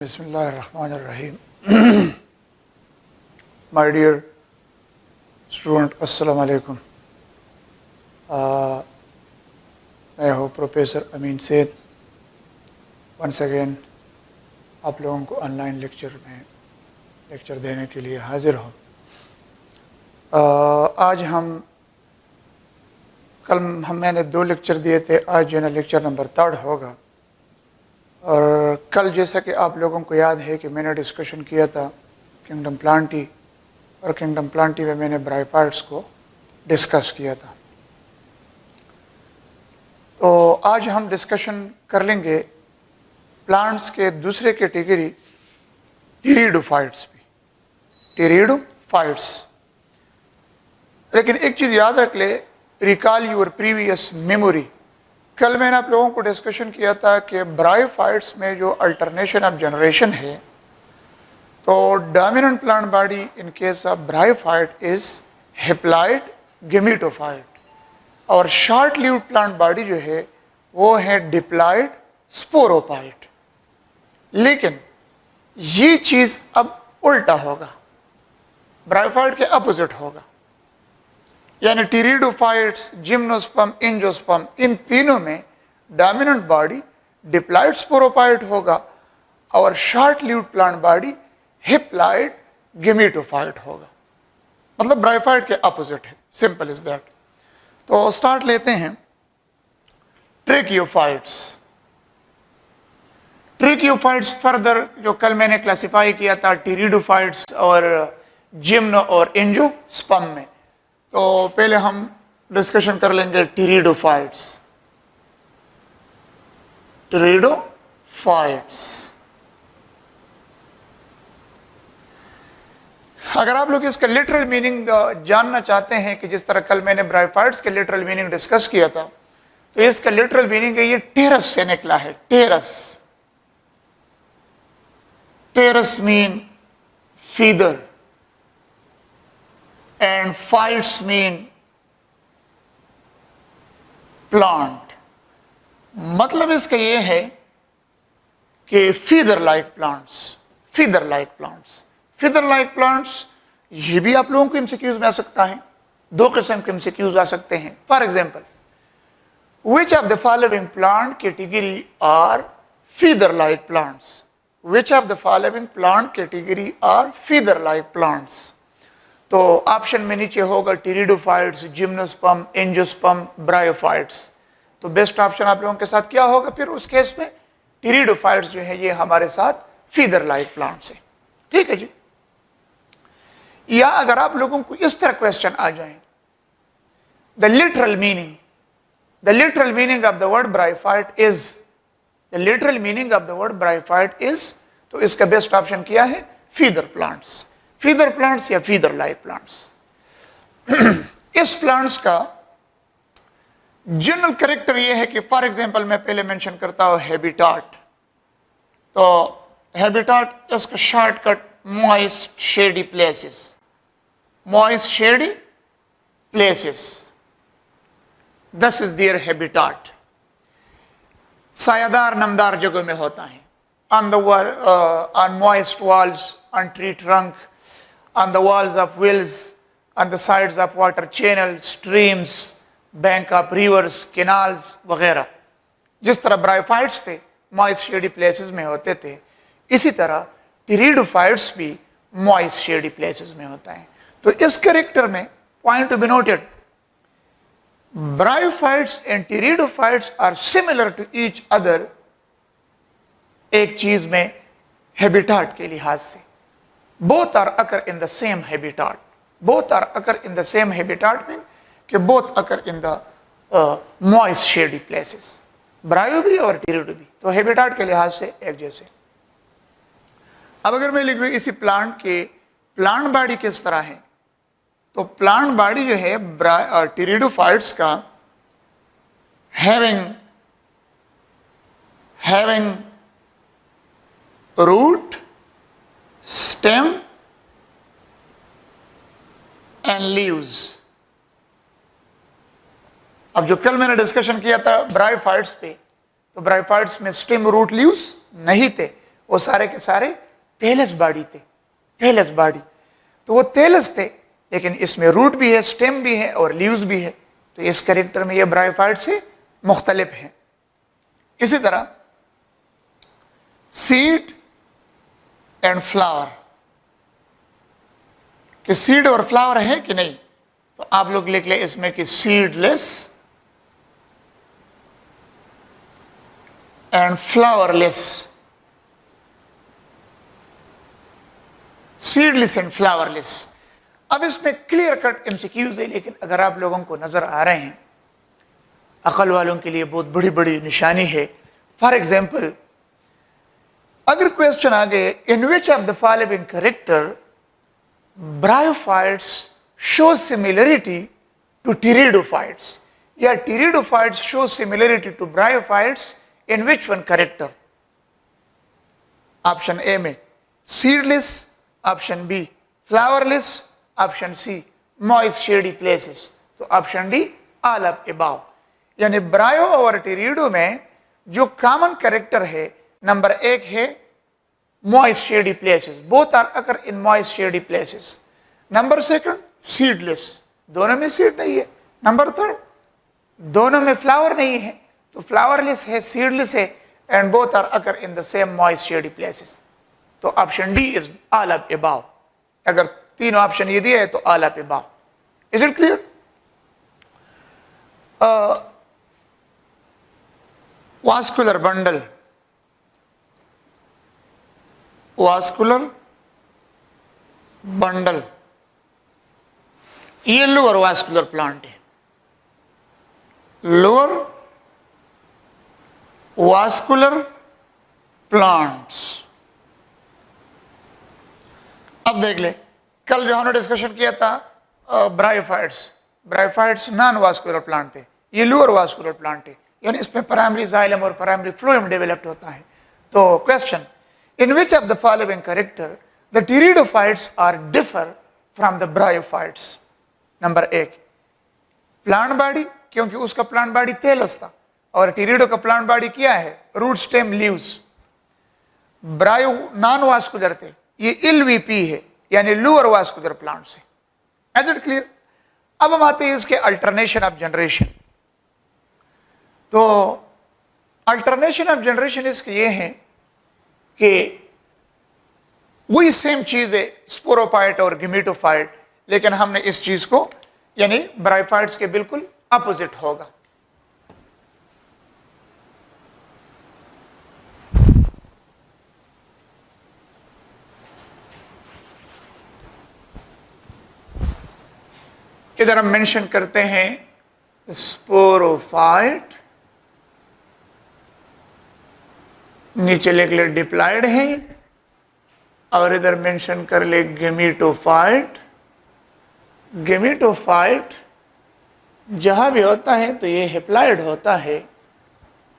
बिस्मिल्लाहिर्रहमानिर्रहीम। My dear student, अस्सलाम वालेकुम। मैं हूँ प्रोफेसर अमीन सैद। वंस अगेन आप लोगों को ऑनलाइन लेक्चर देने के लिए हाजिर हूँ। आज मैंने 2 लेक्चर दिए थे। आज जो है ना लेक्चर नंबर 3 होगा। और कल जैसा कि आप लोगों को याद है कि मैंने डिस्कशन किया था किंगडम प्लांटी, और किंगडम प्लांटी में मैंने ब्रायोफाइट्स को डिस्कस किया था। तो आज हम डिस्कशन कर लेंगे प्लांट्स के दूसरे कैटेगरी टीरिडोफाइट्स भी, टीरिडोफाइट्स। लेकिन एक चीज़ याद रख ले, रिकॉल योर प्रीवियस मेमोरी। कल मैंने आप लोगों को डिस्कशन किया था कि ब्रायोफाइट्स में जो अल्टरनेशन ऑफ जनरेशन है, तो dominant plant body in case of bryophyte is haploid gametophyte, और शॉर्ट लिव्ड प्लांट बॉडी जो है वो है डिप्लॉइड स्पोरोफाइट। लेकिन ये चीज़ अब उल्टा होगा, ब्रायोफाइट के अपोजिट होगा। यानी टीरिडोफाइट्स, जिम्नोस्पर्म, एंजियोस्पर्म, इन तीनों में डोमिनेंट बॉडी डिप्लॉइड स्पोरोफाइट होगा और short lived plant body haploid gametophyte होगा। मतलब ब्रायोफाइट के अपोजिट है, सिंपल इज दैट। तो स्टार्ट लेते हैं ट्रेकियोफाइट्स। ट्रेकियोफाइट्स फर्दर जो कल मैंने क्लासिफाई किया था टीरिडोफाइट्स और जिम्नो और एंजियोस्पर्म में। तो पहले हम डिस्कशन कर लेंगे टीरिडोफाइट्स। टीरिडोफाइट्स, अगर आप लोग इसका लिटरल मीनिंग जानना चाहते हैं कि जिस तरह कल मैंने ब्रायोफाइट्स के लिटरल मीनिंग डिस्कस किया था, तो इसका लिटरल मीनिंग है ये टेरस से निकला है। Pteris mean feather and phytes mean plant। मतलब इसका ये है कि फीदर लाइक प्लांट्स ये भी आप लोगों को एमसीक्यूज में आ सकता है। 2 किस्म के एमसीक्यूज आ सकते हैं। For example, which of the following plant category are feather like plants? Which of the following plant category are feather like plants? तो ऑप्शन में नीचे होगा टीरिडोफाइट्स, जिम्नोस्पर्म, एंजियोस्पर्म, ब्रायोफाइट्स। तो बेस्ट ऑप्शन आप लोगों के साथ क्या होगा फिर उस केस में? टीरिडोफाइट्स जो है ये हमारे साथ फीदर लाइक प्लांट्स है। ठीक है जी। या अगर आप लोगों को इस तरह क्वेश्चन आ जाए, the literal meaning of the word bryophyte is, तो इसका बेस्ट ऑप्शन क्या है? फीदर प्लांट्स या फीदर लाइक प्लांट्स। इस प्लांट्स का जनरल कैरेक्टर यह है कि फॉर एग्जांपल मैं पहले मेंशन करता हूं हैबिटाट। तो हैबिटाट इसका shortcut moist shady places, this is their habitat. सायादार नमदार जगहों में होता है, on moist walls, on tree trunk, on the walls of wells, on the sides of water channels, streams, bank of rivers, canals वगैरह। जिस तरह ब्रायोफाइट्स थे मॉइस्ट शेडी प्लेसेस में होते थे, इसी तरह टीरिडोफाइट्स भी मॉइस्ट शेडी प्लेसेस में होता है। तो इस कैरेक्टर में point to be noted, bryophytes and pteridophytes are similar to each other एक चीज में, हैबिटाट के लिहाज से। Both are occur in the same habitat. Both mean कि both occur in the moist shady places. ब्रायो भी और टीरिडो भी, तो हैबिटाट के लिहाज से एक जैसे। अब अगर मैं लिख दूं इसी प्लांट के प्लांट बॉडी किस तरह है, तो प्लांट बॉडी जो है टीरिडोफाइट्स का having root, stem and leaves. अब जो कल मैंने डिस्कशन किया था ब्रायोफाइट्स पे, तो ब्रायोफाइट्स में स्टेम, रूट, लीव्स नहीं थे, वो सारे के सारे टेलस बॉडी थे, टेलस बॉडी। तो वो टेलस थे, लेकिन इसमें रूट भी है, स्टेम भी है और लीव्स भी है। तो इस कैरेक्टर में ये ब्रायोफाइट से मुख्तलिफ है। इसी तरह सीड एंड फ्लावर, कि सीड और फ्लावर है कि नहीं, तो आप लोग लिख ले इसमें कि seedless and flowerless, seedless and flowerless. अब इसमें क्लियर कट एमसीक्यूज है, लेकिन अगर आप लोगों को नजर आ रहे हैं, अकल वालों के लिए बहुत बड़ी बड़ी निशानी है। फॉर एग्जाम्पल, अगर क्वेश्चन आ गए, in which of the following character bryophytes show similarity to pteridophytes, या pteridophytes show similarity to bryophytes, in which one character? Option A में seedless, option B flowerless, option C moist shady places. तो option D all of above. यानी bryo और टीरिडो में जो common character है, number एक है moist shady places, both are occur in moist shady places. Number second seedless, दोनों में सीड नहीं है। नंबर थर्ड, दोनों में फ्लावर नहीं है, तो फ्लावरलेस है, सीडलेस है, and both are occur in the same moist shady places. तो option D is all of above. अगर तीनों ऑप्शन ये दिए है तो all of above. Is it clear? Vascular bundle, vascular bundle, ये लोअर वास्कुलर प्लांट है, लोअर वास्कुलर प्लांट्स। अब देख ले, कल जो हमने डिस्कशन किया था bryophytes, bryophytes non vascular plant थे, ये लोअर वास्कुलर प्लांट है, यानी इसमें प्राइमरी जाइलम और प्राइमरी फ्लोएम डेवलप्ड होता है। तो question, in which of the following character the pteridophytes are differ from the bryophytes? Number एक, प्लांट बॉडी, क्योंकि उसका प्लांट बॉडी टेलस था, और टीरिडो का प्लांट बॉडी क्या है? Root stem leaves. Bryo non vascular थे, ये एलवीपी है, यानी लोअर वास्कुलर प्लांट से। Is it clear? अब हम आते हैं इसके अल्टरनेशन ऑफ जनरेशन। तो अल्टरनेशन ऑफ जनरेशन इसके ये है कि वही सेम चीज है, स्पोरोफाइट और गिमेटोफाइट, लेकिन हमने इस चीज को यानी ब्रायोफाइट्स के बिल्कुल अपोजिट होगा। इधर हम मेंशन करते हैं स्पोरोफाइट, नीचे लिख ले डिप्लॉयड है, और इधर मेंशन कर ले गेमेटोफाइट। गेमेटोफाइट जहां भी होता है तो ये हैप्लॉयड होता है।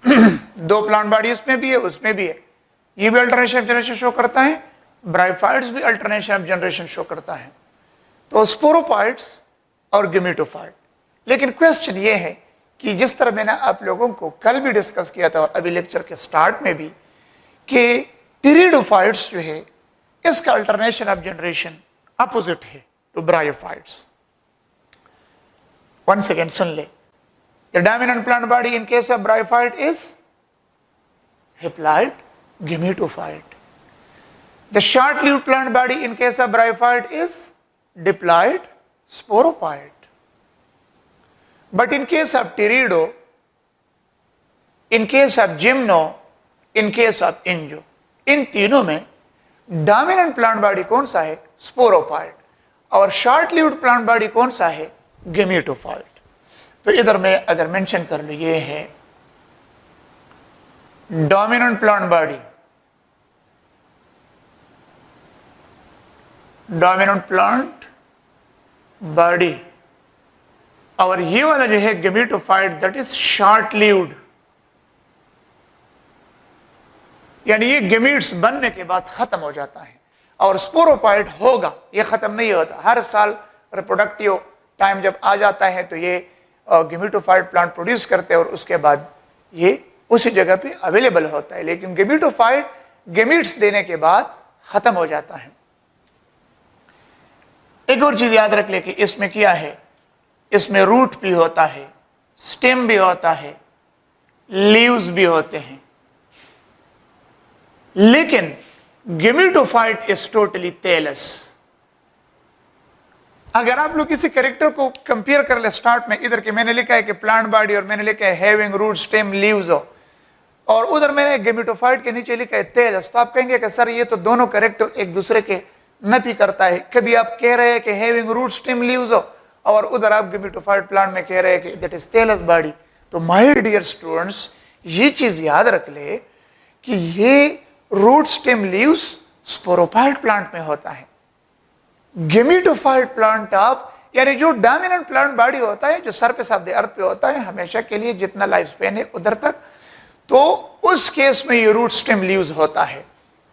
दो प्लांट बॉडी इसमें भी है, उसमें भी है। ये भी अल्टरनेशन ऑफ जनरेशन शो करता है, ब्रायोफाइट्स भी अल्टरनेशन ऑफ जनरेशन शो करता है। तो स्पोरोफाइट्स और गेमेटोफाइट। लेकिन क्वेश्चन ये है कि जिस तरह मैंने आप लोगों को कल भी डिस्कस किया था और अभी लेक्चर के स्टार्ट में भी, कि टीरिडोफाइट्स जो है इसका अल्टरनेशन ऑफ जनरेशन अपोजिट है टू ब्रायोफाइट्स। वन सेकेंड सुन ले, the dominant plant body in case of bryophyte is haploid gametophyte. The short lived plant body in case of bryophyte is diploid sporophyte. But in case of pterido, in case of gymno, in case of injo, इन तीनों में dominant plant body कौन सा है? Sporophyte. और short lived plant body कौन सा है? Gametophyte. तो इधर मैं अगर मेंशन कर लूं, ये है dominant plant body, dominant plant body, और ये वाला जो है gametophyte, that is short lived, यानी ये गेमीट्स बनने के बाद खत्म हो जाता है। और स्पोरोफाइट होगा, ये खत्म नहीं होता, हर साल रिप्रोडक्टिव टाइम जब आ जाता है तो ये गेमेटोफाइट प्लांट प्रोड्यूस करते हैं और उसके बाद ये उसी जगह पे अवेलेबल होता है। लेकिन गेमेटोफाइट गेमीट्स देने के बाद खत्म हो जाता है। एक और चीज याद रख ले कि इसमें क्या है, इसमें रूट भी होता है, स्टेम भी होता है, लीव्स भी होते हैं, लेकिन गेमेटोफाइट इज टोटली टेलस। अगर आप लोग किसी कैरेक्टर को कंपेयर कर ले, स्टार्ट में इधर के मैंने लिखा है कि प्लांट बॉडी और मैंने लिखा है हैविंग रूट स्टेम लीव्स, और उधर मैंने गेमेटोफाइट के नीचे लिखा है टेलस, तो आप कहेंगे कि सर ये तो दोनों कैरेक्टर एक दूसरे के नफी करता है। कभी आप कह रहे हैं कि हैविंग रूट स्टेम लीव्स और उधर आप गेमेटोफाइट प्लांट में कह रहे हैं कि दैट इज टेलस बॉडी। तो माय डियर स्टूडेंट्स, ये चीज याद रख ले कि ये root stem leaves sporophyte plant में होता है। गेमेटोफाइट प्लांट आप यानी जो डोमिनेंट प्लांट बॉडी होता है, जो सरफेस ऑफ द अर्थ पे होता है हमेशा के लिए, जितना लाइफ स्पेन है उधर तक, तो उस केस में ये रूट स्टेम लीव्स होता है।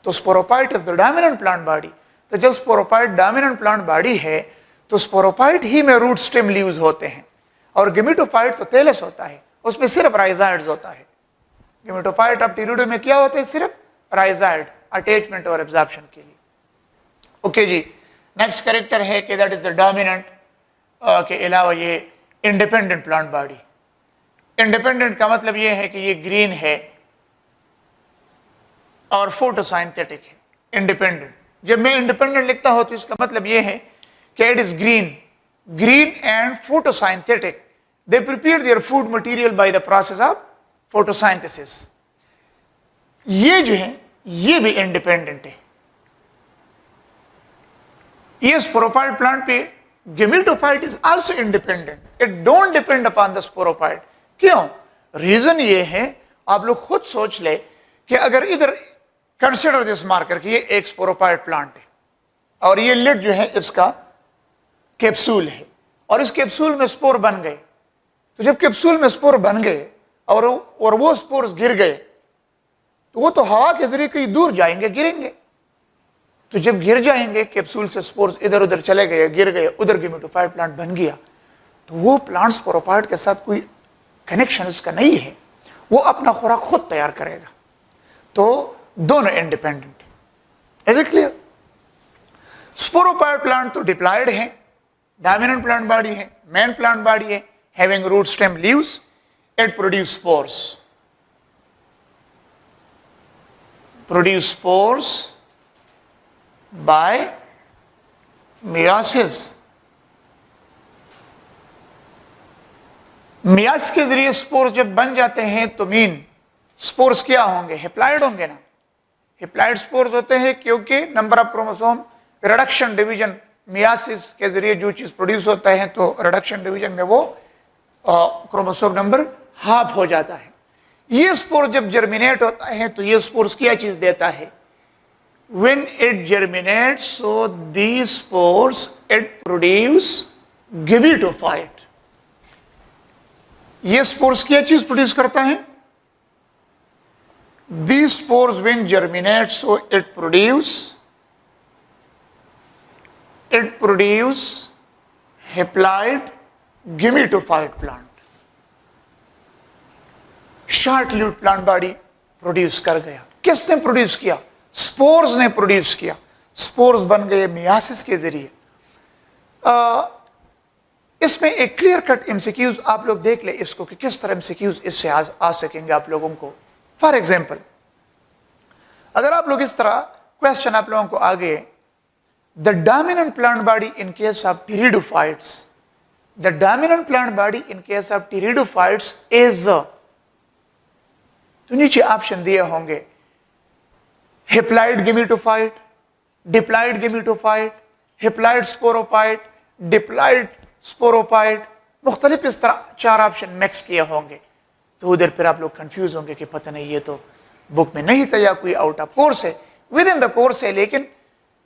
तो sporophyte is the dominant plant body. तो जब स्पोरोफाइट डोमिनेंट प्लांट बॉडी है तो स्पोरोफाइट ही में रूट स्टेम लीव्स होते हैं, और गेमेटोफाइट तो टेलस होता है, उसमें सिर्फ राइजाइड्स होता है। गेमेटोफाइट ऑफ टीरिडो में क्या होते हैं, सिर्फ राइजाइड, अटैचमेंट और एब्जॉर्प्शन के लिए। ओके जी, नेक्स्ट कैरेक्टर है कि दैट इज द डोमिनेंट के अलावा ये इंडिपेंडेंट प्लांट बॉडी। इंडिपेंडेंट का मतलब ये है कि ये ग्रीन है और फोटोसाइंथेटिक है। इंडिपेंडेंट, जब मैं इंडिपेंडेंट लिखता हूं तो इसका मतलब ये है कि it is green and photosynthetic. They prepare their food material by the process of photosynthesis. ये जो है ये भी इंडिपेंडेंट है। ये स्पोरोफाइट प्लांट पे gametophyte is also independent, it don't depend upon the sporophyte. क्यों? रीजन ये है, आप लोग खुद सोच ले कि अगर इधर कंसिडर दिस मार्कर कि ये एक स्पोरोफाइट प्लांट है और ये लिड जो है इसका कैप्सूल है, और इस कैप्सूल में स्पोर बन गए, तो जब कैप्सूल में स्पोर बन गए और वो स्पोर्स गिर गए तो वो तो हवा के जरिए कहीं दूर जाएंगे, गिरेंगे। तो जब गिर जाएंगे कैप्सूल से स्पोर्स इधर उधर चले गए, गिर गए, उधर गेमेटोफाइट प्लांट बन गया, तो वो प्लांट स्पोरोफाइट के साथ कोई कनेक्शन उसका नहीं है, वो अपना खुराक खुद तैयार करेगा। तो दोनों इंडिपेंडेंट है। Is it clear? Sporophyte plant तो डिप्लॉयड है, डोमिनेंट प्लांट बॉडी है, मेन प्लांट बॉडी है, having root stem leaves, it produce spores by meiosis. Meiosis के जरिए स्पोर्स जब बन जाते हैं तो मीन स्पोर्स क्या होंगे, हैप्लॉइड होंगे ना। हैप्लॉइड स्पोर्स होते हैं क्योंकि number of chromosome reduction division myiasis के जरिए जो चीज प्रोड्यूस होता है, तो रिडक्शन डिवीजन में वो क्रोमोसोम नंबर हाफ हो जाता है। ये स्पोर जब जर्मिनेट होता है तो ये स्पोर्स क्या चीज देता है, when it germinates, so these spores it produce gametophyte। ये स्पोर्स क्या चीज प्रोड्यूस करता है, these spores when germinate, so it produce haploid gametophyte plant। Short lived plant body produce कर गया। किसने प्रोड्यूस किया? स्पोर्स ने प्रोड्यूस किया। स्पोर्स बन गए मियासिस के जरिए। इसमें एक क्लियर कट एमसीक्यूज आप लोग देख ले इसको कि किस तरह एमसीक्यूज इससे आ सकेंगे आप लोगों को। फॉर एग्जाम्पल, अगर आप लोग इस तरह क्वेश्चन आप लोगों को आ गए, the dominant plant body in case of pteridophytes, the dominant plant body in case of pteridophytes is, तो नीचे ऑप्शन दिए होंगे haploid gametophyte, diploid gametophyte, haploid sporophyte, diploid sporophyte, मुख्तलिफ इस तरह 4 ऑप्शन मिक्स किए होंगे। तो उधर फिर आप लोग कंफ्यूज होंगे कि पता नहीं ये तो बुक में नहीं था या कोई आउट ऑफ कोर्स है। विद इन द कोर्स है, लेकिन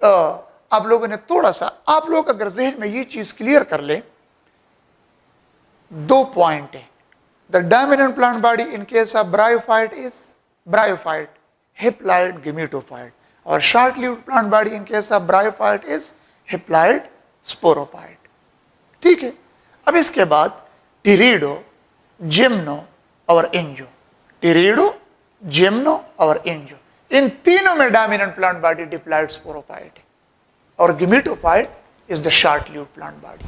आप लोगों ने थोड़ा सा, आप लोग अगर जहन में ये चीज क्लियर कर ले, 2 पॉइंट है। The dominant plant body in case of bryophyte is bryophyte, haploid gametophyte, और short-lived plant body in case of bryophyte is haploid sporophyte। ठीक है। अब इसके बाद टीरिडो, जिम्नो और इंजो, टीरिडो, जिम्नो और इंजो, इन तीनों में dominant plant body diploid sporophyte है और gametophyte is the short lived plant body.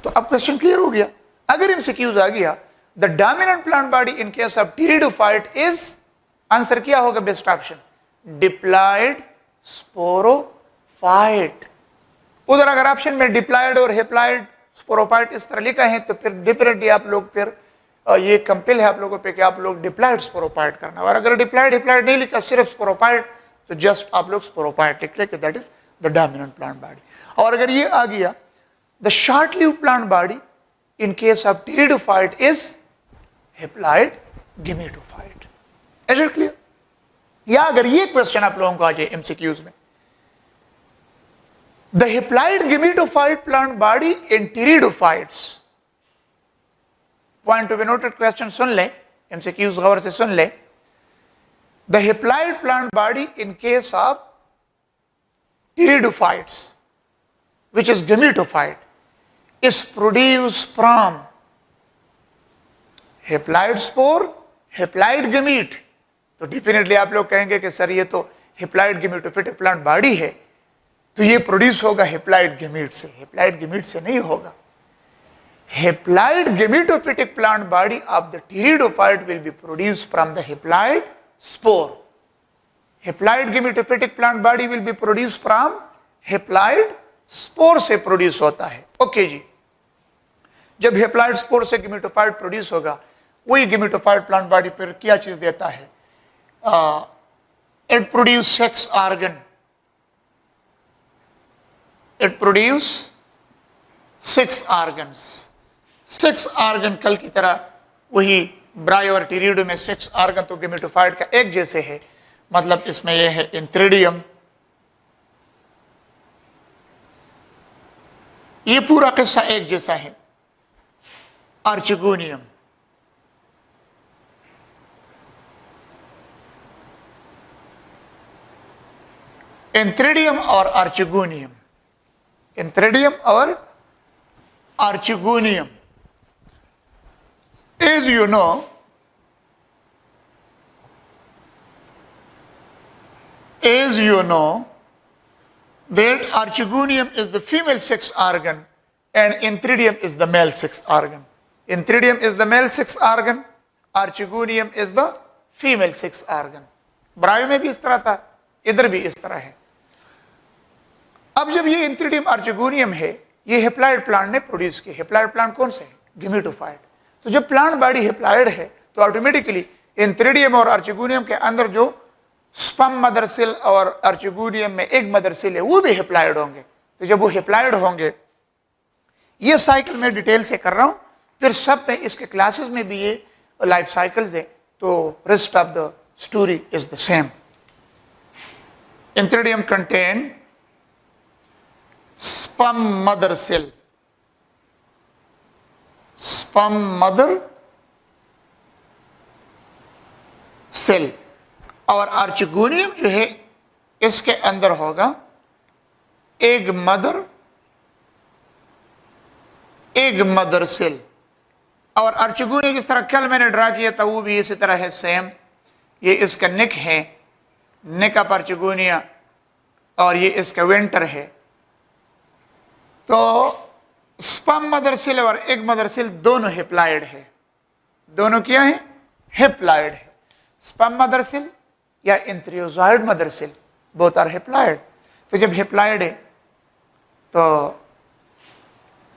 तो अब क्वेश्चन क्लियर हो गया। अगर एमसीक्यूज आ गया the dominant plant body in case of pteridophyte is, answer क्या होगा बेस्ट ऑप्शन, डिप्लॉयड स्पोरोफाइट। उधर अगर ऑप्शन में डिप्लॉयड और हेप्लॉयड स्पोरोफाइट इस तरह लिखा है तो फिर डिफरेंटली आप लोग फिर ये कंपेल है आप लोगों पे कि आप लोग डिप्लॉयड स्पोरोफाइट करना, और अगर डिप्लॉयड हेप्लॉयड नहीं लिखा सिर्फ स्पोरोफाइट तो जस्ट आप लोग स्पोरोफाइट लिख ले कि that is the dominant plant body. और अगर ये आ गया the short lived plant body in case of pteridophyte is haploid gametophyte. Is it clear? या अगर ये क्वेश्चन आप लोगों को आ जाए एमसीक्यूज में, the haploid gametophyte plant body in pteridophytes, point to be noted, question सुन ले, एमसीक्यूज गौर से सुन ले। The haploid plant body in case of pteridophytes which is gametophyte is produced from haploid spore, haploid gamete। तो definitely आप लोग कहेंगे कि सर ये तो haploid gametophytic प्लांट बॉडी है तो ये प्रोड्यूस होगा haploid gamete से। haploid gamete से नहीं होगा। haploid gametophytic plant body of the pteridophyte will be produced from the haploid spore। haploid gametophytic plant body will be produced from haploid spore से produce होता है। ओके जी, जब haploid spore से gametophyte produce होगा वही गेमेटोफाइट प्लांट बॉडी पर क्या चीज देता है, it produce sex organ, it produce sex organs. Sex organ कल की तरह वही ब्रायो और टेरिडो में सेक्स ऑर्गन तो गेमेटोफाइट का एक जैसे है, मतलब इसमें यह है इंथ्रिडियम, ये पूरा किस्सा एक जैसा है। आर्चिगोनियम, एंथ्रिडियम और आर्चिगोनियम, एंथ्रिडियम और archegonium. As you know that archegonium is the female sex organ and enthridium is the male sex organ। enthridium is the male sex organ, archegonium is the female sex organ। ब्रायो में भी इस तरह था, इधर भी इस तरह है। अब जब ये enthridium archegonium है ये हेप्लॉयड प्लांट ने प्रोड्यूस किया। हेप्लॉयड प्लांट कौन से है, गेमेटोफाइट। तो जब प्लांट बॉडी हेप्लॉयड है तो ऑटोमेटिकली एंथ्रिडियम और आर्चिगोनियम के अंदर जो स्पर्म मदर सेल और आर्चिगोनियम में एक मदर सेल है वो भी हेप्लॉयड होंगे। तो जब वो हेप्लॉयड होंगे, ये साइकिल में डिटेल से कर रहा हूं, फिर सब में इसके क्लासेस में भी ये लाइफ साइकिल्स है, तो rest of the story is the same. Antheridium contain sperm mother cell, sperm mother cell, और आर्चिगोनियम जो है इसके अंदर होगा एग मदर सेल। और आर्चिगोनियम जिस तरह कल मैंने ड्रा किया था वो भी इसी तरह है सेम। ये इसका नेक है, नेक ऑफ आर्चिगोनिया, और ये इसका वेंटर है। तो स्पर्म मदर सेल और एग मदर सेल दोनों हेप्लॉयड है। दोनों क्या है, हेप्लॉयड है। स्पर्म मदर सेल या antherozoid mother cell both are haploid. तो जब हेप्लॉयड है तो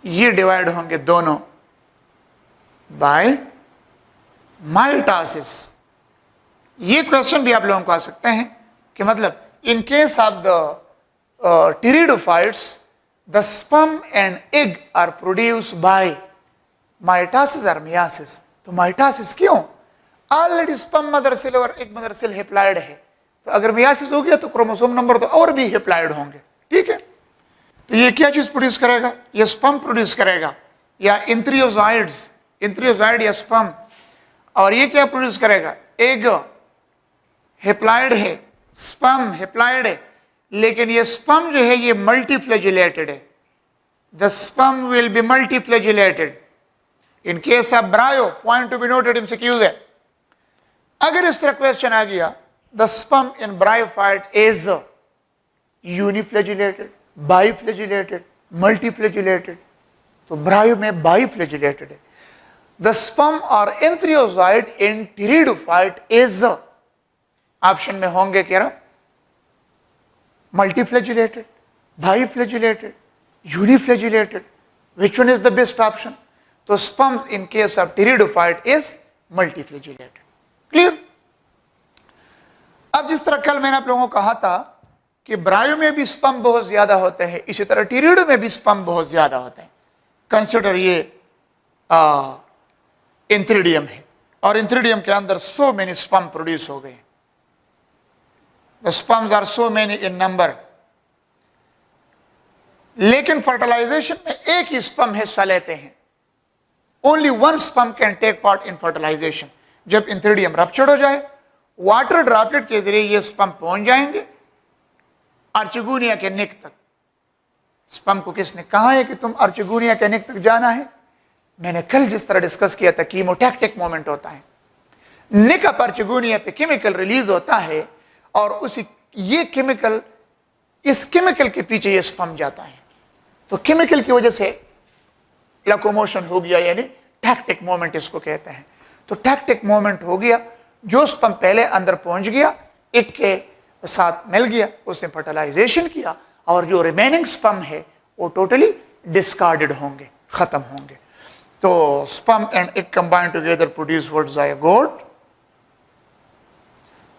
ये डिवाइड होंगे दोनों बाय माइटोसिस। ये क्वेश्चन भी आप लोगों को आ सकते हैं कि मतलब in case of the pteridophytes the sperm and egg are produced by mitosis और मियोसिस। तो माइटोसिस क्यों, ऑलरेडी स्पर्म मदर सेल और एग मदर सेल हेप्लॉयड है, तो अगर मियोसिस हो गया तो क्रोमोसोम नंबर तो और भी हेप्लॉयड होंगे। ठीक है, तो ये क्या चीज प्रोड्यूस करेगा, ये स्पर्म प्रोड्यूस करेगा या एंथ्रियोजॉइड्स, एंथ्रियोजॉइड या स्पर्म। और ये क्या प्रोड्यूस करेगा, एग हेप्लॉयड है, स्पर्म हेप्लॉयड है, लेकिन ये स्पर्म जो है ये मल्टीफ्लैजिलेटेड है। The sperm will be multiflagellated. In case of bryo, point to be noted MCQs है, अगर इस तरह क्वेश्चन आ गया the sperm in bryophyte is uniflagellated, biflagellated, multiflagellated. तो ब्रायो में बाइफ्लेजिलेटेड है. The sperm or entherozoid in pteridophyte is option में होंगे क्या? Multiflagellated, biflagellated, uniflagellated. Which one is the best option? तो sperms in case of pteridophyte is multiflagellated. Clear? अब जिस तरह कल मैंने आप लोगों को कहा था कि ब्रायो में भी स्पर्म बहुत ज्यादा होते हैं, इसी तरह टीरिडो में भी स्पर्म बहुत ज्यादा होते हैं. कंसिडर ये इंथ्रिडियम है और इंथ्रिडियम के अंदर सो मेनी स्पर्म प्रोड्यूस हो गए. The sperms are so many in number, लेकिन फर्टिलाइजेशन में एक ही स्पर्म हिस्सा लेते हैं. Only one sperm can take part in fertilisation. जब इंथ्रिडियम रप्चर्ड हो जाए, वाटर ड्रॉपलेट के जरिए ये स्पर्म पहुंच जाएंगे आर्चिगोनिया के निक तक. स्पर्म को किसने कहा है कि तुम आर्चिगोनिया के निक तक जाना है? मैंने कल जिस तरह डिस्कस किया था, कीमोटैक्टिक मोमेंट होता है, निक ऑफ आर्चिगोनिया पे केमिकल रिलीज होता है और उसी ये केमिकल, इस केमिकल के पीछे ये स्पर्म जाता है. तो केमिकल की वजह से लोकोमोशन हो गया, यानी टैक्टिक मोमेंट इसको कहते हैं. तो टैक्टिक मोमेंट हो गया, जो स्पर्म पहले अंदर पहुंच गया, एक के साथ मिल गया, उसने फर्टिलाइजेशन किया और जो रिमेनिंग स्पर्म है वो टोटली डिस्कार्डेड होंगे, खत्म होंगे. तो sperm and egg combine together produce what? Zygote.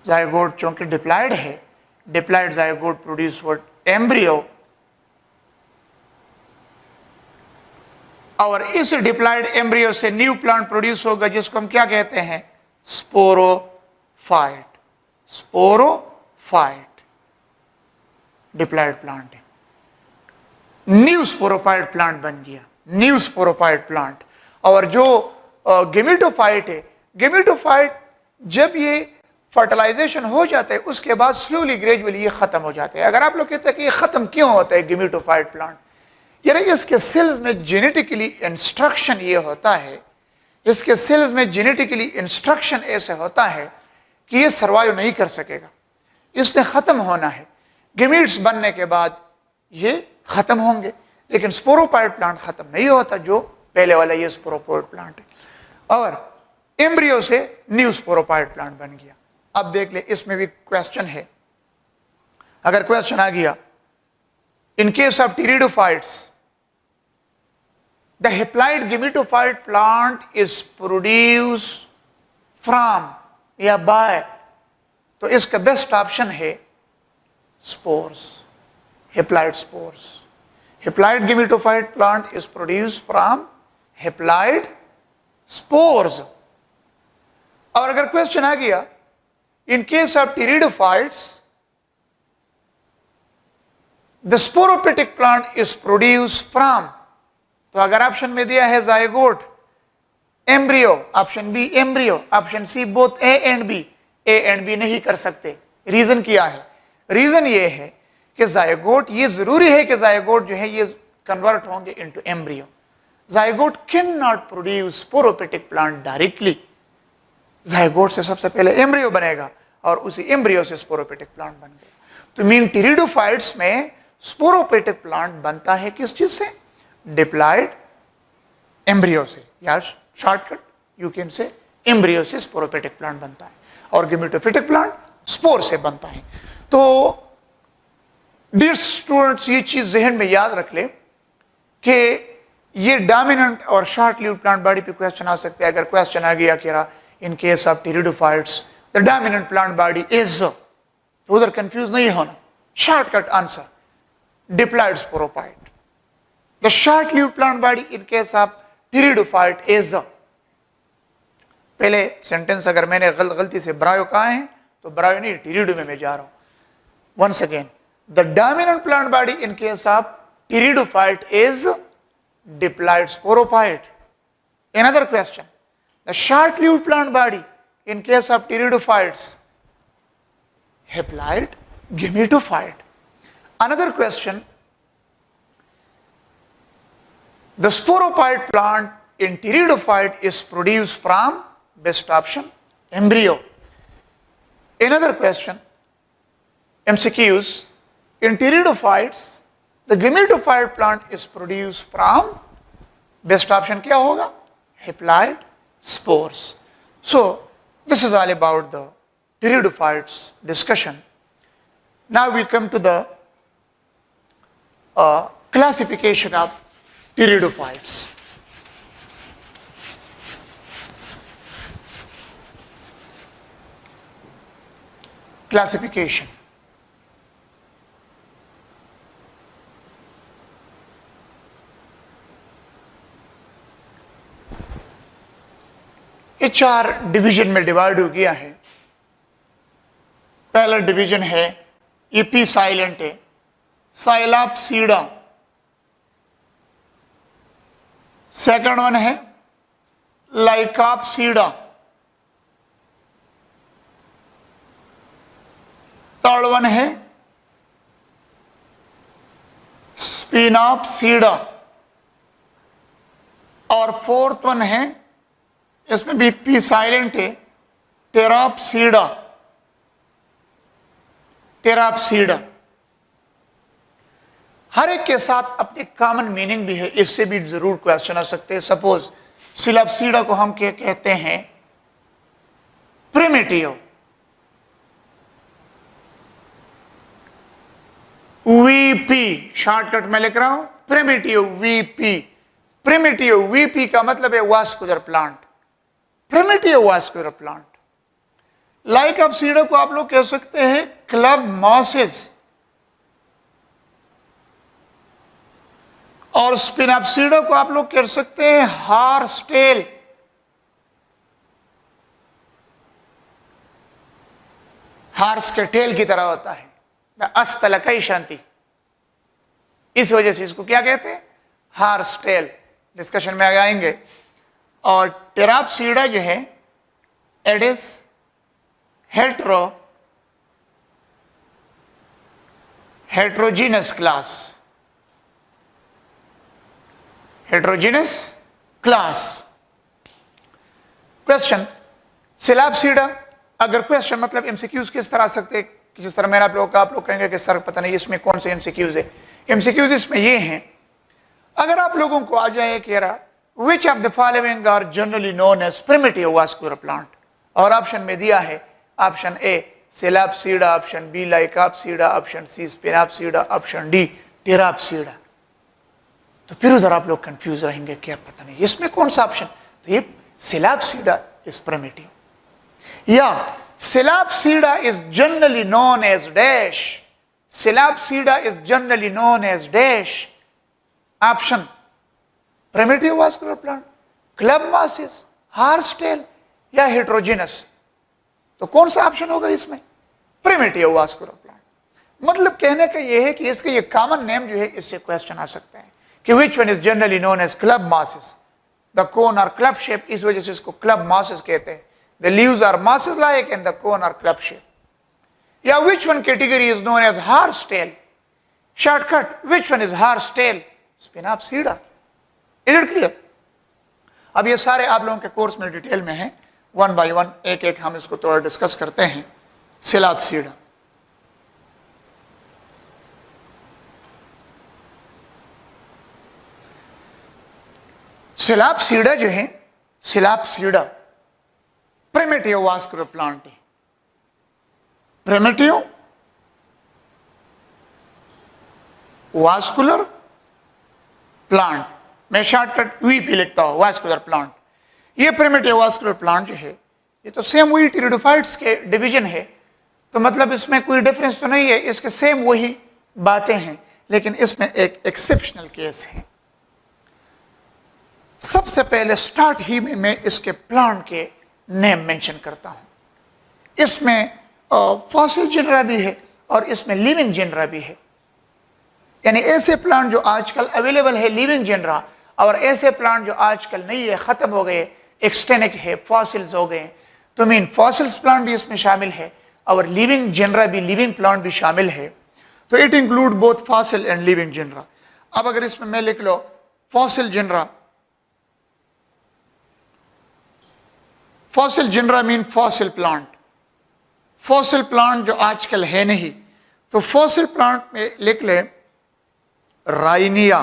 Zygote चूंकि डिप्लॉयड है, diploid zygote produce what? Embryo. और इस डिप्लॉयड एम्ब्रियो से न्यू प्लांट प्रोड्यूस होगा जिसको हम क्या कहते हैं? स्पोरोफाइट. स्पोरोफाइट डिप्लॉयड प्लांट है. न्यू स्पोरोफाइट प्लांट बन गया, न्यू स्पोरोफाइट प्लांट. और जो गेमेटोफाइट है, गेमेटोफाइट जब ये फर्टिलाइजेशन हो जाता है उसके बाद स्लोली ग्रेजुअली ये खत्म हो जाता है. अगर आप लोग कहते हैं कि ये खत्म क्यों होता है गेमेटोफाइट प्लांट, यानी इसके सेल्स में जेनेटिकली इंस्ट्रक्शन ये होता है, इसके सेल्स में जेनेटिकली इंस्ट्रक्शन ऐसे होता है कि ये सर्वाइव नहीं कर सकेगा, इसने खत्म होना है. गेमीट्स बनने के बाद ये खत्म होंगे, लेकिन स्पोरोफाइट प्लांट खत्म नहीं होता जो पहले वाला ये स्पोरोफाइट प्लांट है. और एम्ब्रियो से न्यू स्पोरोफाइट प्लांट बन गया. अब देख ले, इसमें भी क्वेश्चन है. अगर क्वेश्चन आ गया, in case of pteridophytes the haploid gametophyte plant is produced from या by, तो इसका बेस्ट ऑप्शन है spores, haploid spores. Haploid gametophyte plant is produced from haploid spores. और अगर क्वेश्चन आ गया, in case of pteridophytes the sporophytic plant is produced from, तो अगर ऑप्शन में दिया है zygote, embryo, option B embryo, option C both A and B. ए एंड बी नहीं कर सकते. रीजन क्या है? रीजन ये है कि जायगोट, ये जरूरी है कि जायगोट जो है ये कन्वर्ट होंगे into embryo. Zygote can not produce sporophytic plant directly. Zygote से सबसे पहले एम्ब्रियो बनेगा और उसी एम्ब्रियो से स्पोरोफिटिक प्लांट बन गया. तो मीन टीरिडोफाइट्स में स्पोरोफिटिक प्लांट बनता है किस चीज से? डिप्लॉयड एम्ब्रियो से, या shortcut you can say embryo से स्पोरोफिटिक प्लांट बनता है और गेमेटोफिटिक प्लांट स्पोर से बनता है. तो डियर स्टूडेंट्स, ये चीज जहन में याद रख ले कि ये डोमिनेंट और शॉर्ट लीव्ड प्लांट बॉडी पे क्वेश्चन आ सकते हैं. अगर क्वेश्चन आ गया कि in case of pteridophytes the dominant plant body is, तो उधर कंफ्यूज नहीं होना. Shortcut answer diploid sporophyte. The short-lived plant body in case of pteridophyte is. पहले सेंटेंस अगर मैंने गलती से ब्रायो कहा है तो ब्रायो नहीं, टीरिडो में मैं जा रहा हूं. Once again, the dominant plant body in case of pteridophyte is diploid sporophyte. Another question, the short-lived plant body in case of pteridophytes, haploid gametophyte. Another question, the sporophyte plant in pteridophyte is produced from, best option, embryo. Another question, MCQs. In pteridophytes, the gametophyte plant is produced from, best option क्या होगा? Haploid spores. So this is all about the pteridophytes discussion. Now we come to the classification of pteridophytes. Classification. ये 4 division में divide हो गया है। पहला division है, ये पी साइलेंट है, साइलैप्सीडा। सेकंड वन है लाइकाप्सीडा। थर्ड वन है स्पिनाप्सीडा। और फोर्थ वन है, इसमें भी पी साइलेंट है, टेराप्सीडा। टेराप्सीडा हर एक के साथ अपनी कॉमन मीनिंग भी है, इससे भी जरूर क्वेश्चन आ सकते हैं। सपोज सिलाप्सीडा को हम क्या कहते हैं? प्रिमिटिव। वीपी शॉर्टकट में लिख रहा हूं, प्रिमिटिव वीपी। प्रिमिटिव वीपी का मतलब है vascular plant, primitive vascular plant. Lycopsida को आप लोग कह सकते हैं क्लब मॉसेस, और स्पिनाप्सीडा को आप लोग कह सकते हैं हार्सटेल। हार्स के टेल की तरह होता है, अस्तलकई शांति, इस वजह से इसको क्या कहते हैं? हार्सटेल। डिस्कशन में आगे आएंगे। और टेराप्सीडा जो है, एडिस heterogeneous class, heterogeneous class. Question, Psilopsida, अगर क्वेश्चन मतलब एमसीक्यूज किस तरह आ सकते हैं, जिस तरह मैंने आप लोग कहेंगे कि सर पता नहीं इसमें कौन से एमसीक्यूज है। एमसीक्यूज इसमें ये हैं, अगर आप लोगों को आ जाए कह रहा which of the following are generally known as primitive vascular plant, और ऑप्शन में दिया है option A Psilopsida, option B Lycopsida, option C Sphenopsida, option D Pteropsida. तो फिर उधर आप लोग कंफ्यूज रहेंगे, क्या पता नहीं इसमें कौन सा ऑप्शन। तो ये सिलाप्सीडा इज प्रिमिटिव, या psilopsida is generally known as dash, psilopsida is generally known as dash. Option primitive vascular plant, club mosses, horsetail या हेट्रोजीनस। तो कौन सा ऑप्शन होगा इसमें? Primitive vascular plant. मतलब कहने का यह है कि इसके ये कॉमन नेम जो है, इससे क्वेश्चन आ सकते हैं कि which one is generally known as club mosses. The cone are club shape, इस वजह से इसको क्लब मॉसेस कहते हैं। The leaves are mosses like and the cone are club shape. या which one category is known as horsetail. Shortcut, which one is horsetail? Sphenopsida. Is it clear? अब ये सारे आप लोगों के कोर्स में डिटेल में है, वन बाय वन एक एक हम इसको थोड़ा डिस्कस करते हैं। सिलाप्सीडा, सिलाप्सीडा जो है, सिलाप्सीडा प्रिमिटिव वास्कुलर प्लांट है। प्रिमिटिव वास्कुलर प्लांट, मैं शॉर्टकट वीपी लिखता हूं, वास्कुलर प्लांट। ये प्रिमिटिव वास्कुलर प्लांट जो है, ये तो सेम वही टेरिडोफाइट्स के डिवीजन है, तो मतलब इसमें कोई डिफरेंस तो नहीं है, इसके सेम वही बातें हैं, लेकिन इसमें एक एक्सेप्शनल केस है। सबसे पहले स्टार्ट ही में मैं इसके प्लांट के नेम मेंशन करता हूं। इसमें फॉसिल जेनरा भी है और इसमें लिविंग जेनरा भी है, यानी ऐसे प्लांट जो आजकल अवेलेबल है लिविंग जेनरा, और ऐसे प्लांट जो आजकल नहीं है, खत्म हो गए, एक्सटेनिक है, फॉसिल्स हो गए। तो मीन फॉसिल्स प्लांट भी इसमें शामिल है और लिविंग जेनरा भी, लिविंग प्लांट भी शामिल है। तो it include both fossil and living genera. अब अगर इसमें मैं लिख लो fossil genera, fossil genera mean fossil plant, fossil plant जो आजकल है नहीं, तो फॉसिल प्लांट में लिख लें राइनिया,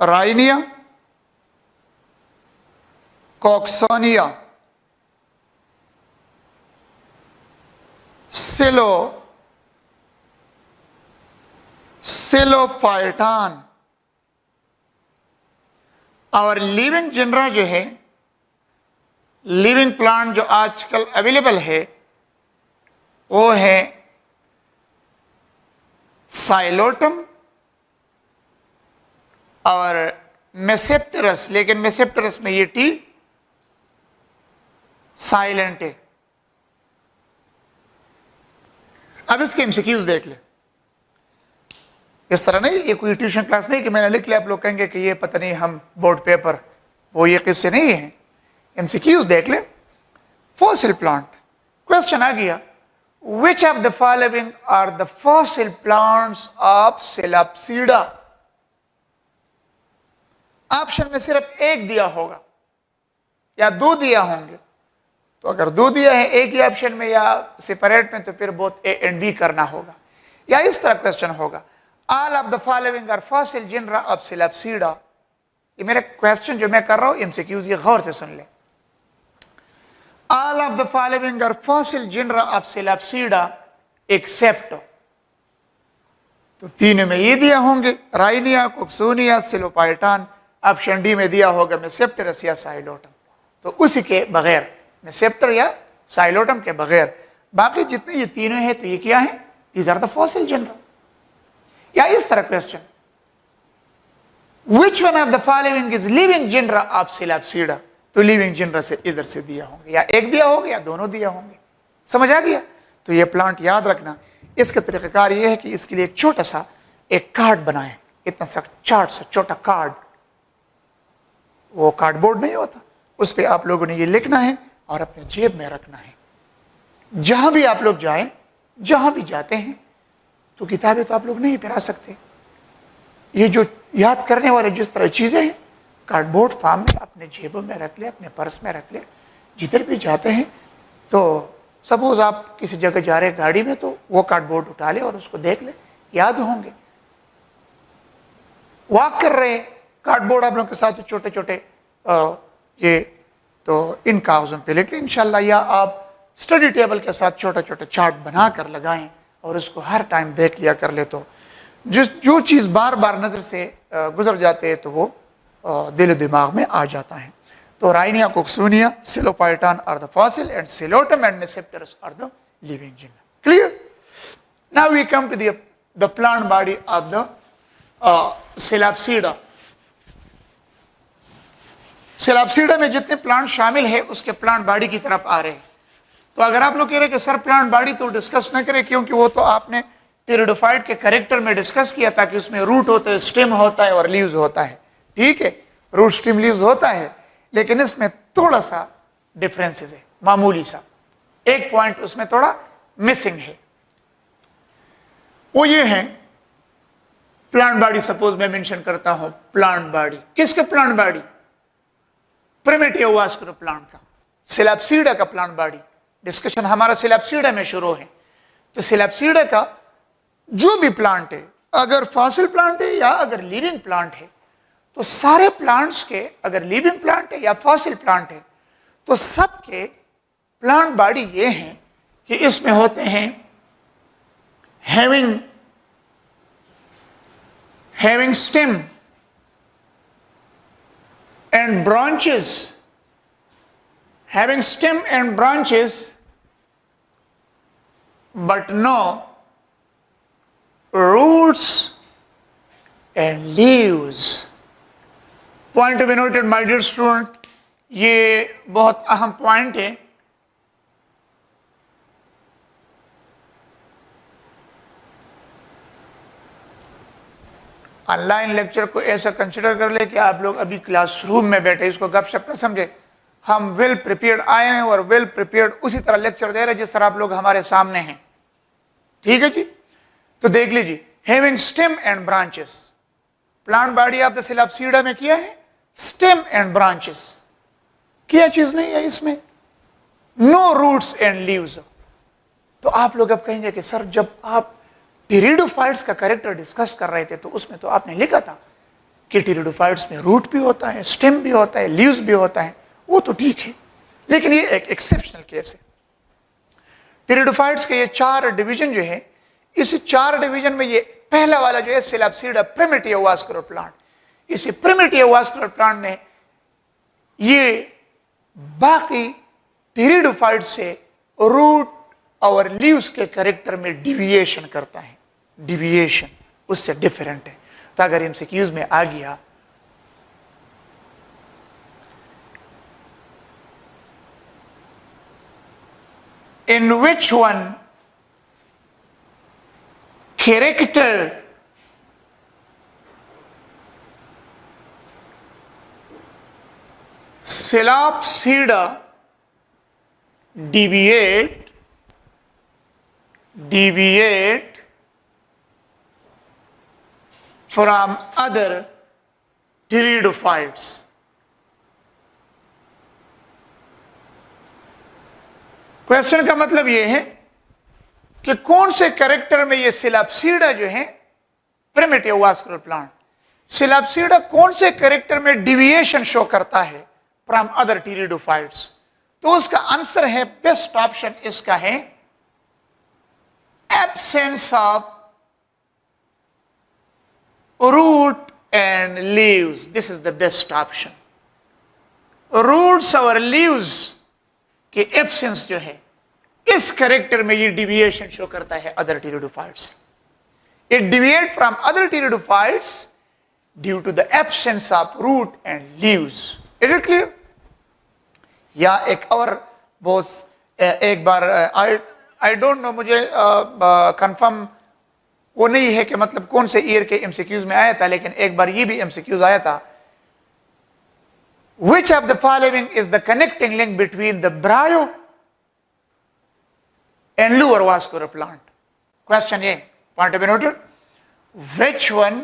राइनिया, कॉक्सोनिया, सिलोफाइटान। और लिविंग जनरा जो है, लिविंग प्लांट जो आजकल अवेलेबल है वो है साइलोटम और मेसेप्टेरस, लेकिन मेसेप्टेरस में ये टी साइलेंट है। अब इसके एमसीक्यूज देख ले। इस तरह नहीं, ये कोई ट्यूशन क्लास नहीं कि मैंने लिख लिया आप लोग कहेंगे कि ये पता नहीं हम बोर्ड पेपर, वो ये किससे नहीं है। एमसीक्यूज देख ले। फॉसिल प्लांट, क्वेश्चन आ गया, which of the following are the fossil plants of psilopsida. Option में सिर्फ एक दिया होगा या दो दिया होंगे, तो अगर दो दिया है एक ही ऑप्शन में या सेपरेट में, तो फिर बोथ ए एंड बी करना होगा। या इस तरह क्वेश्चन होगा, all of the following are fossil genera of psilopsida. ये मेरा क्वेश्चन जो मैं कर रहा हूं एमसीक्यूज, ये गौर से सुन ले। All of the following are fossil genera of psilopsida except, तो तीनों में ये दिया होंगे, Rhynia, Cooksonia, Psilophyton. Option D में दिया होगा मेसेप्टेरस या साइलोटम, तो उसी के बगैर, मेसेप्टर या साइलोटम के बगैर बाकी जितने ये तीनों हैं, तो ये क्या है, these are the fossil genera. या इस तरह question, which one of the following is living genera of psilopsida, तो लिविंग जिनरा से इधर से दिया होंगे, या एक दिया होगा या दोनों दिया होंगे। समझ आ गया। तो ये प्लांट याद रखना। इसका तरीकाकार ये है कि इसके लिए एक छोटा सा एक कार्ड बनाएं, इतना सा चार्ट सा छोटा कार्ड, वो कार्डबोर्ड नहीं होता, उस पर आप लोगों ने ये लिखना है और अपने जेब में रखना है। जहां भी आप लोग जाएं, जहां भी जाते हैं, तो किताबें तो आप लोग नहीं फिरा सकते। ये जो याद करने वाले जिस तरह चीजें हैं, कार्डबोर्ड फॉर्म में अपने जेबों में रख ले, अपने पर्स में रख ले। जिधर भी जाते हैं, तो सपोज आप किसी जगह जा रहे गाड़ी में, तो वो कार्डबोर्ड उठा ले और उसको देख ले, याद होंगे। वॉक कर रहे कार्डबोर्ड आप लोगों के साथ छोटे छोटे ये, तो इन कागजों पे लिख लें इंशाल्लाह, या आप स्टडी टेबल के साथ छोटा छोटा चार्ट बना कर लगाएं और उसको हर टाइम देख लिया कर ले। तो जो चीज़ बार बार नज़र से गुजर जाते हैं, तो वो दिल दिमाग में आ जाता है। तो Rhynia, Cooksonia, Psilophyton are the fossil and Psilotum and Tmesipteris are the living genera. Clear? Now we come to the plant body of the psilopsida. Psilopsida में जितने प्लांट शामिल है उसके प्लांट बॉडी की तरफ आ रहे हैं। तो अगर आप लोग कह रहे हैं कि सर प्लांट बॉडी तो डिस्कस न करें, क्योंकि वो तो आपने टेरिडोफाइट के कैरेक्टर में डिस्कस किया था कि उसमें रूट होता है, स्टेम होता है और लीव्स होता है। ठीक है, रूट, स्टेम, लीव्स होता है, लेकिन इसमें थोड़ा सा डिफरेंसेस है, मामूली सा। एक पॉइंट उसमें थोड़ा मिसिंग है, वो ये है प्लांट बॉडी। सपोज मैं मेंशन करता हूं प्लांट बॉडी, किसका plant body? Primitive vascular plant का, सिलॉप्सीडा का प्लांट बॉडी। डिस्कशन हमारा सिलॉप्सीडा में शुरू है। तो सिलॉप्सीडा का जो भी प्लांट है, अगर फॉसिल प्लांट है या अगर लिविंग प्लांट है, तो सारे प्लांट्स के, अगर लिविंग प्लांट है या फॉसिल प्लांट है, तो सबके प्लांट बॉडी ये हैं कि इसमें होते हैं having stem and branches, having stem and branches, but no roots and leaves. Point to be noted, my dear student, ये बहुत अहम पॉइंट है। ऑनलाइन लेक्चर को ऐसा कंसिडर कर ले कि आप लोग अभी क्लासरूम में बैठे, इसको गपशप न समझे। हम वेल प्रिपेयर्ड आए हैं और वेल प्रिपेयर्ड उसी तरह लेक्चर दे रहे हैं जिस तरह आप लोग हमारे सामने हैं। ठीक है जी? तो देख लीजिए, having stem and branches, plant body of the psilopsida में किया है स्टेम एंड ब्रांचेस। क्या चीज नहीं है इसमें? No roots and leaves. तो आप लोग अब कहेंगे कि सर जब आप टेरिडोफाइट्स का कैरेक्टर डिस्कस कर रहे थे तो उसमें तो आपने लिखा था कि टेरिडोफाइट्स में रूट भी होता है, स्टेम भी होता है, लीव्स भी होता है। वो तो ठीक है, लेकिन ये एक एक्सेप्शनल केस है। टेरिडोफाइट्स के ये 4 डिवीजन जो है, इस 4 डिवीजन में ये पहला वाला जो है सिलाप्सीडा प्रिमिटिव वास्कुलर प्लांट, इसी प्रिमिटिव वास्कुलर प्लांट में ये बाकी टेरिडोफाइट से रूट और लीव्स के कैरेक्टर में डिविएशन करता है। डिविएशन उससे डिफरेंट है। तो अगर एमसीक्यूज में आ गया in which one character Selapsida deviate from other pteridophytes. Question का मतलब यह है कि कौन से कैरेक्टर में ये सिलाप्सीडा जो है प्रिमिटिव वास्कुलर प्लांट, सिलाप्सीडा कौन से कैरेक्टर में डिविएशन शो करता है फ्रॉम अदर टेरिडोफाइट्स। तो उसका आंसर है, बेस्ट ऑप्शन इसका है absence of root and leaves. This is the best option. Roots और लीव्स के एब्सेंस जो है, इस कैरेक्टर में ये डिविएशन शो करता है other pteridophytes. It deviate from other pteridophytes due to the absence of root and leaves. Is it clear? या एक और बहुत एक बार आई डोंट नो, मुझे कंफर्म वो नहीं है कि मतलब कौन से ईयर के एमसीक्यूज में आया था, लेकिन एक बार ये भी एमसीक्यूज आया था, which of the following is the connecting link between the bryo and lower vascular plant? Question A, point to be noted. Which one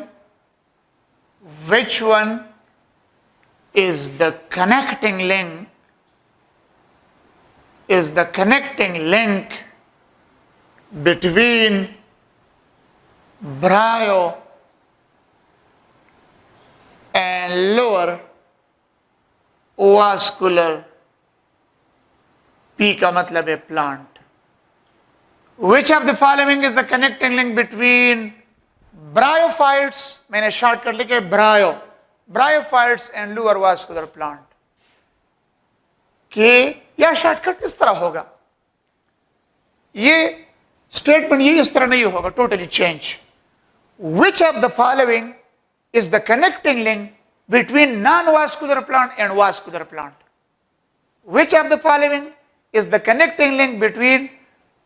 is the connecting link between bryo and lower vascular, P का मतलब है plant. Which of the following is the connecting link between bryophytes, मैंने shortcut लिखे bryophytes and lower vascular plant। कि यह shortcut इस तरह होगा, ये स्टेटमेंट ये इस तरह नहीं होगा, totally change. Which of the following is the connecting link between non-vascular plant and vascular plant? Which of the following is the connecting link between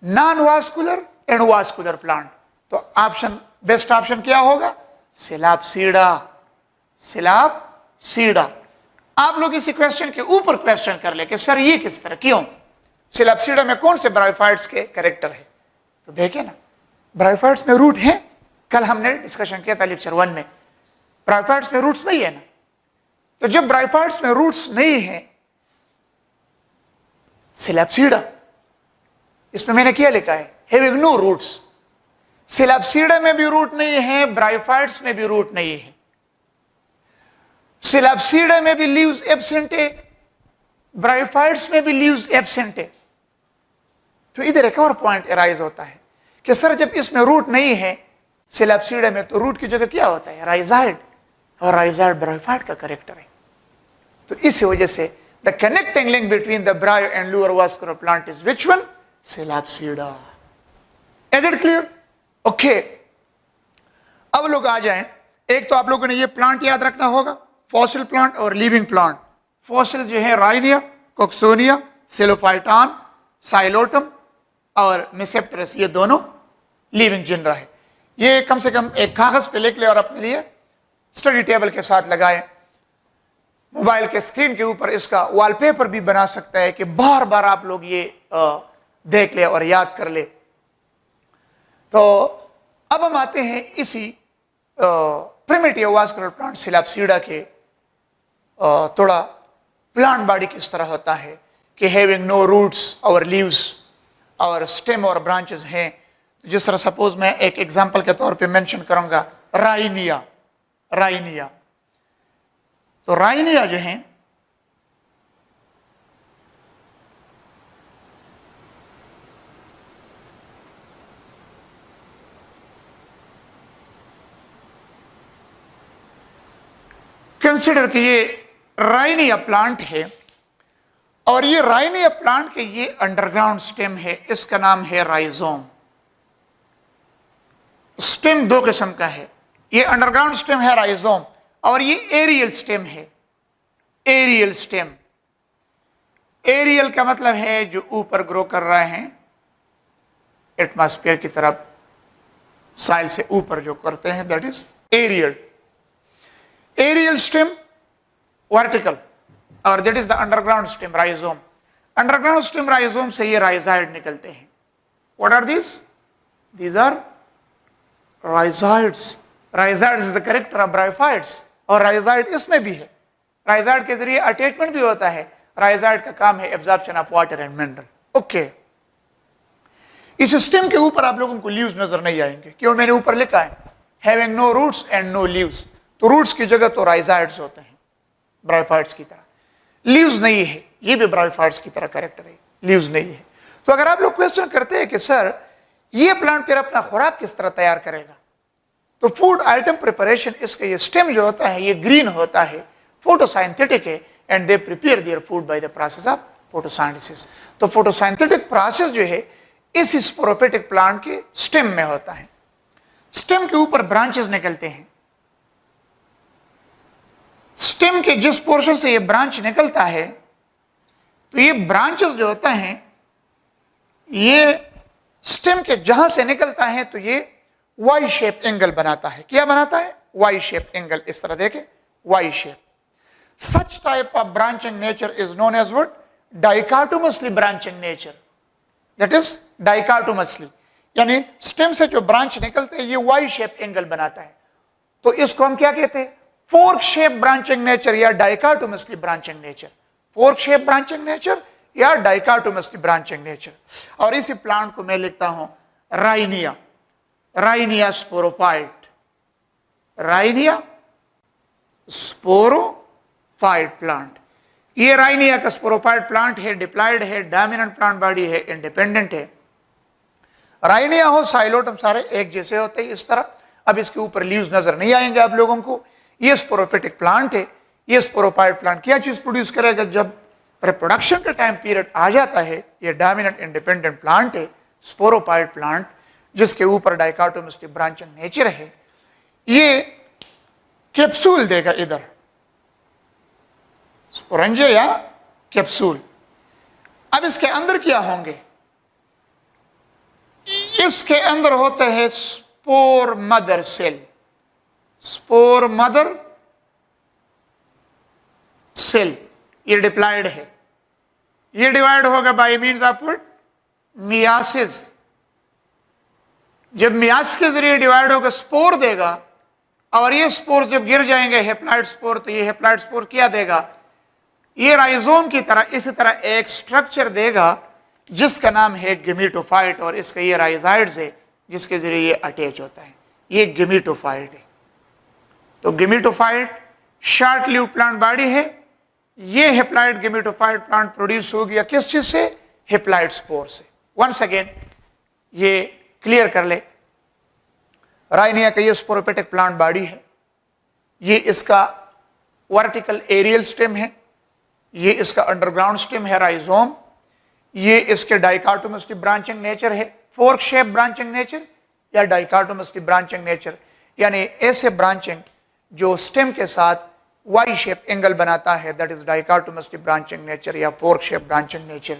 non-vascular and vascular plant? तो ऑप्शन, बेस्ट ऑप्शन क्या होगा? सिलाप्सीडा। आप लोग इसी question के ऊपर question कर ले कि सर ये किस तरह, क्यों, सिलाप्सीडा में कौन से ब्रायोफाइट्स के कैरेक्टर है? तो देखिए ना, ब्रायोफाइट्स में रूट है, कल हमने डिस्कशन किया था लेक्चर 1 में। ब्रायोफाइट्स में रूट्स नहीं है ना, तो जब ब्रायोफाइट्स में रूट्स नहीं है, सिलाप्सीडा, इसमें मैंने क्या लिखा है, हैविंग नो रूट्स। सिलाप्सीडा में भी रूट नहीं है, ब्रायोफाइट्स में भी रूट नहीं है, सिलाप्सीडा में भी लीव्स एब्सेंट है, ब्रायोफाइट्स में भी लीव्स एब्सेंट है। तो इधर एक और पॉइंट अराइज होता है कि सर जब इसमें रूट नहीं है सिलाप्सीडा में, तो रूट की जगह क्या होता है? राइजाइड, और राइजाइड ब्रायोफाइट का कैरेक्टर है। तो इसी वजह से the connecting link between the bryo and lower vascular plant is which one? Psilopsida. Is it clear? Okay, अब लोग आ जाएं, एक तो आप लोगों ने ये प्लांट याद रखना होगा, फॉसिल प्लांट और लिविंग प्लांट। फॉसिल जो है राइनिया, कोक्सोनिया, सेलोफाइटान, साइलोटम और मिसेप्टेरस, ये दोनों लिविंग जिनरा है। ये कम से कम एक कागज पे लिख ले और अपने लिए स्टडी टेबल के साथ लगाए, मोबाइल के स्क्रीन के ऊपर इसका वॉलपेपर भी बना सकता है कि बार बार आप लोग ये देख ले और याद कर ले। तो अब हम आते हैं इसी प्रिमिटिव वास्कुलर प्लांट सिलाप्सीडा के थोड़ा प्लांट बॉडी किस तरह होता है, कि हैविंग नो रूट्स और लीव्स और स्टेम और ब्रांचेस हैं। जिस तरह सपोज मैं एक एग्जांपल के तौर पे मेंशन करूंगा राइनिया। राइनिया, तो राइनिया जो है कंसिडर कि ये राइनिया प्लांट है और ये राइनिया प्लांट के ये अंडरग्राउंड स्टेम है, इसका नाम है राइजोम। स्टेम दो किस्म का है, ये अंडरग्राउंड स्टेम है राइजोम और ये एरियल स्टेम है। एरियल स्टेम, एरियल का मतलब है जो ऊपर ग्रो कर रहे हैं एटमॉस्फेयर की तरफ, साइल से ऊपर जो करते हैं, that is aerial. Aerial stem vertical और that is the underground stem rhizome. Underground stem rhizome से ये राइजाइड निकलते हैं। What are this? These are rhizoids. Rhizoids is the character of bryophytes और राइजाइड इसमें भी है। राइजाइड के जरिए अटैचमेंट भी होता है। राइजाइड का काम है absorption of water and mineral. Okay, इस स्टेम के ऊपर आप लोगों को लीव्स नजर नहीं आएंगे, क्यों? मैंने ऊपर लिखा है having no roots and no leaves, तो रूट्स की जगह तो राइजाइड्स होते हैं ब्रायोफाइट्स की तरह। लीव्स नहीं है, ये भी ब्रायोफाइट्स की तरह कैरेक्टर है, लीव्स नहीं है। तो अगर आप लोग क्वेश्चन करते हैं कि सर ये प्लांट फिर अपना खुराक किस तरह तैयार करेगा, तो फूड आइटम प्रिपरेशन, इसका ये स्टेम जो होता है ये ग्रीन होता है, फोटोसाइंथेटिक है and they prepare their food by the process of photosynthesis. तो फोटोसाइंथेटिक प्रोसेस जो है इस स्पोरोफिटिक प्लांट के स्टेम में होता है। स्टेम के ऊपर ब्रांचेस निकलते हैं। स्टेम के जिस पोर्शन से ये ब्रांच निकलता है, तो ये ब्रांचेस जो होते हैं ये स्टेम के जहां से निकलता है तो ये वाई शेप एंगल बनाता है। क्या बनाता है? Y shape angle. इस तरह देखें, Y shape. Such type of branching nature is known as what? Dichotomously branching nature. That is dichotomously, यानी स्टेम से जो ब्रांच निकलते हैं ये वाई शेप एंगल बनाता है। तो इसको हम क्या कहते हैं? फोर्क शेप ब्रांचिंग नेचर या dichotomously branching nature. Fork shape branching nature या डाइकोटोमसली ब्रांचिंग नेचर। और इसी प्लांट को मैं लिखता हूं Rhynia, Rhynia sporophyte, Rhynia sporophyte plant. ये राइनिया का स्पोरोफाइट प्लांट है, डिप्लॉयड है, डोमिनेंट प्लांट बॉडी है, इंडिपेंडेंट है। राइनिया हो साइलोटम सारे एक जैसे होते हैं इस तरह। अब इसके ऊपर लीव्स नजर नहीं आएंगे आप लोगों को। ये स्पोरोफिटिक प्लांट है। ये स्पोरोफाइट प्लांट क्या चीज प्रोड्यूस करेगा? जब रिप्रोडक्शन का टाइम पीरियड आ जाता है, ये डोमिनेंट इंडिपेंडेंट प्लांट है, स्पोरोफाइट प्लांट, जिसके ऊपर डाइकोटोमसली ब्रांचिंग नेचर है। ये कैप्सूल देगा इधर, स्पोरेंजिया या कैप्सूल। अब इसके अंदर क्या होंगे? इसके अंदर होते हैं spore mother cell. Spore mother cell ये डिप्लॉयड है। ये डिवाइड होगा बाय मींस ऑफ मियासिस। जब मियासिस के जरिए डिवाइड होगा स्पोर देगा, और ये स्पोर जब गिर जाएंगे हेप्लॉइड स्पोर, तो ये हेप्लॉइड स्पोर क्या देगा? ये राइजोम की तरह इसी तरह एक स्ट्रक्चर देगा जिसका नाम है गेमेटोफाइट, और इसका ये राइजाइड्स है जिसके जरिए ये अटैच होता है। ये गेमेटोफाइट है। तो gametophyte short live plant body है। ये हेप्लॉइड गेमेटोफाइट प्लांट प्रोड्यूस हो गया किस चीज से? हेप्लॉइड स्पोर से। वंस अगेन ये क्लियर कर ले, राइनिया का ये स्पोरोफिटिक प्लांट बॉडी है। ये इसका वर्टिकल एरियल स्टेम है। ये इसका अंडरग्राउंड स्टेम है राइजोम। ये इसके डाइकोटोमसली ब्रांचिंग नेचर है, फोर्क शेप ब्रांचिंग नेचर या डाइकोटोमसली ब्रांचिंग नेचर, यानी ऐसे ब्रांचिंग जो स्टेम के साथ वाई शेप एंगल बनाता है, that is dichotomously branching nature या फोर्क शेप ब्रांचिंग नेचर।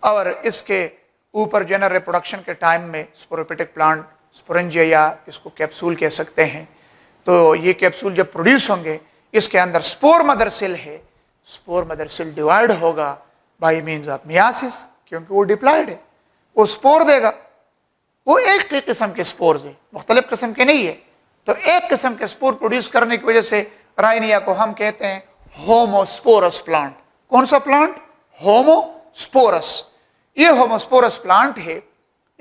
और इसके ऊपर जनरल रिप्रोडक्शन के टाइम में स्पोरोफिटिक प्लांट, स्पोरेंजिया या इसको कैप्सूल कह सकते हैं, तो ये कैप्सूल जब प्रोड्यूस होंगे इसके अंदर स्पोर मदर सेल है। स्पोर मदर सेल डिवाइड होगा बाय मींस ऑफ मियासिस, क्योंकि वो डिप्लॉयड है, वो स्पोर देगा। वो एक किस्म के स्पोर्स है, मुख्तलिफ किस्म के नहीं है। तो एक किस्म के स्पोर प्रोड्यूस करने की वजह से राइनिया को हम कहते हैं होमोस्पोरस प्लांट। कौन सा प्लांट? होमो होमोस्पोरस। ये होमोस्पोरस प्लांट है,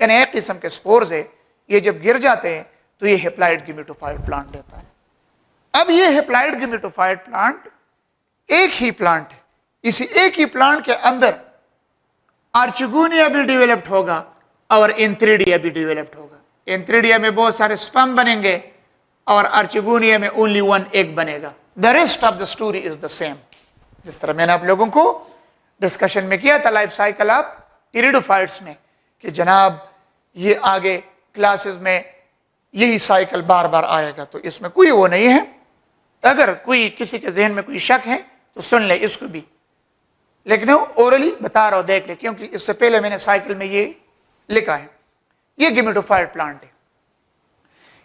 यानी एक किस्म के स्पोर्स है, ये जब गिर जाते हैं तो ये हेप्लाइड गिमेटोफाइट प्लांट देता है। अब ये हेप्लाइड गिमेटोफाइट प्लांट एक ही प्लांट है, इसी एक ही प्लांट के अंदर आर्चिगोनिया भी डेवलप्ड होगा और एंथ्रेडिया भी डेवलप्ड होगा। एंथ्रेडिया में बहुत सारे स्पर्म बनेंगे और आर्चिगोनिया में ओनली वन एग बनेगा। The rest of the story is the same. जिस तरह मैंने आप लोगों को डिस्कशन में किया था लाइफ साइकिल ऑफ टेरिडोफाइट्स में कि जनाब ये आगे क्लासेस में यही साइकिल बार बार आएगा, तो इसमें कोई वो नहीं है। अगर कोई किसी के जहन में कोई शक है तो सुन ले इसको भी, लेकिन ओरली बता रहा हूं, देख ले, क्योंकि इससे पहले मैंने साइकिल में ये लिखा है। ये गिमेटोफाइट प्लांट है।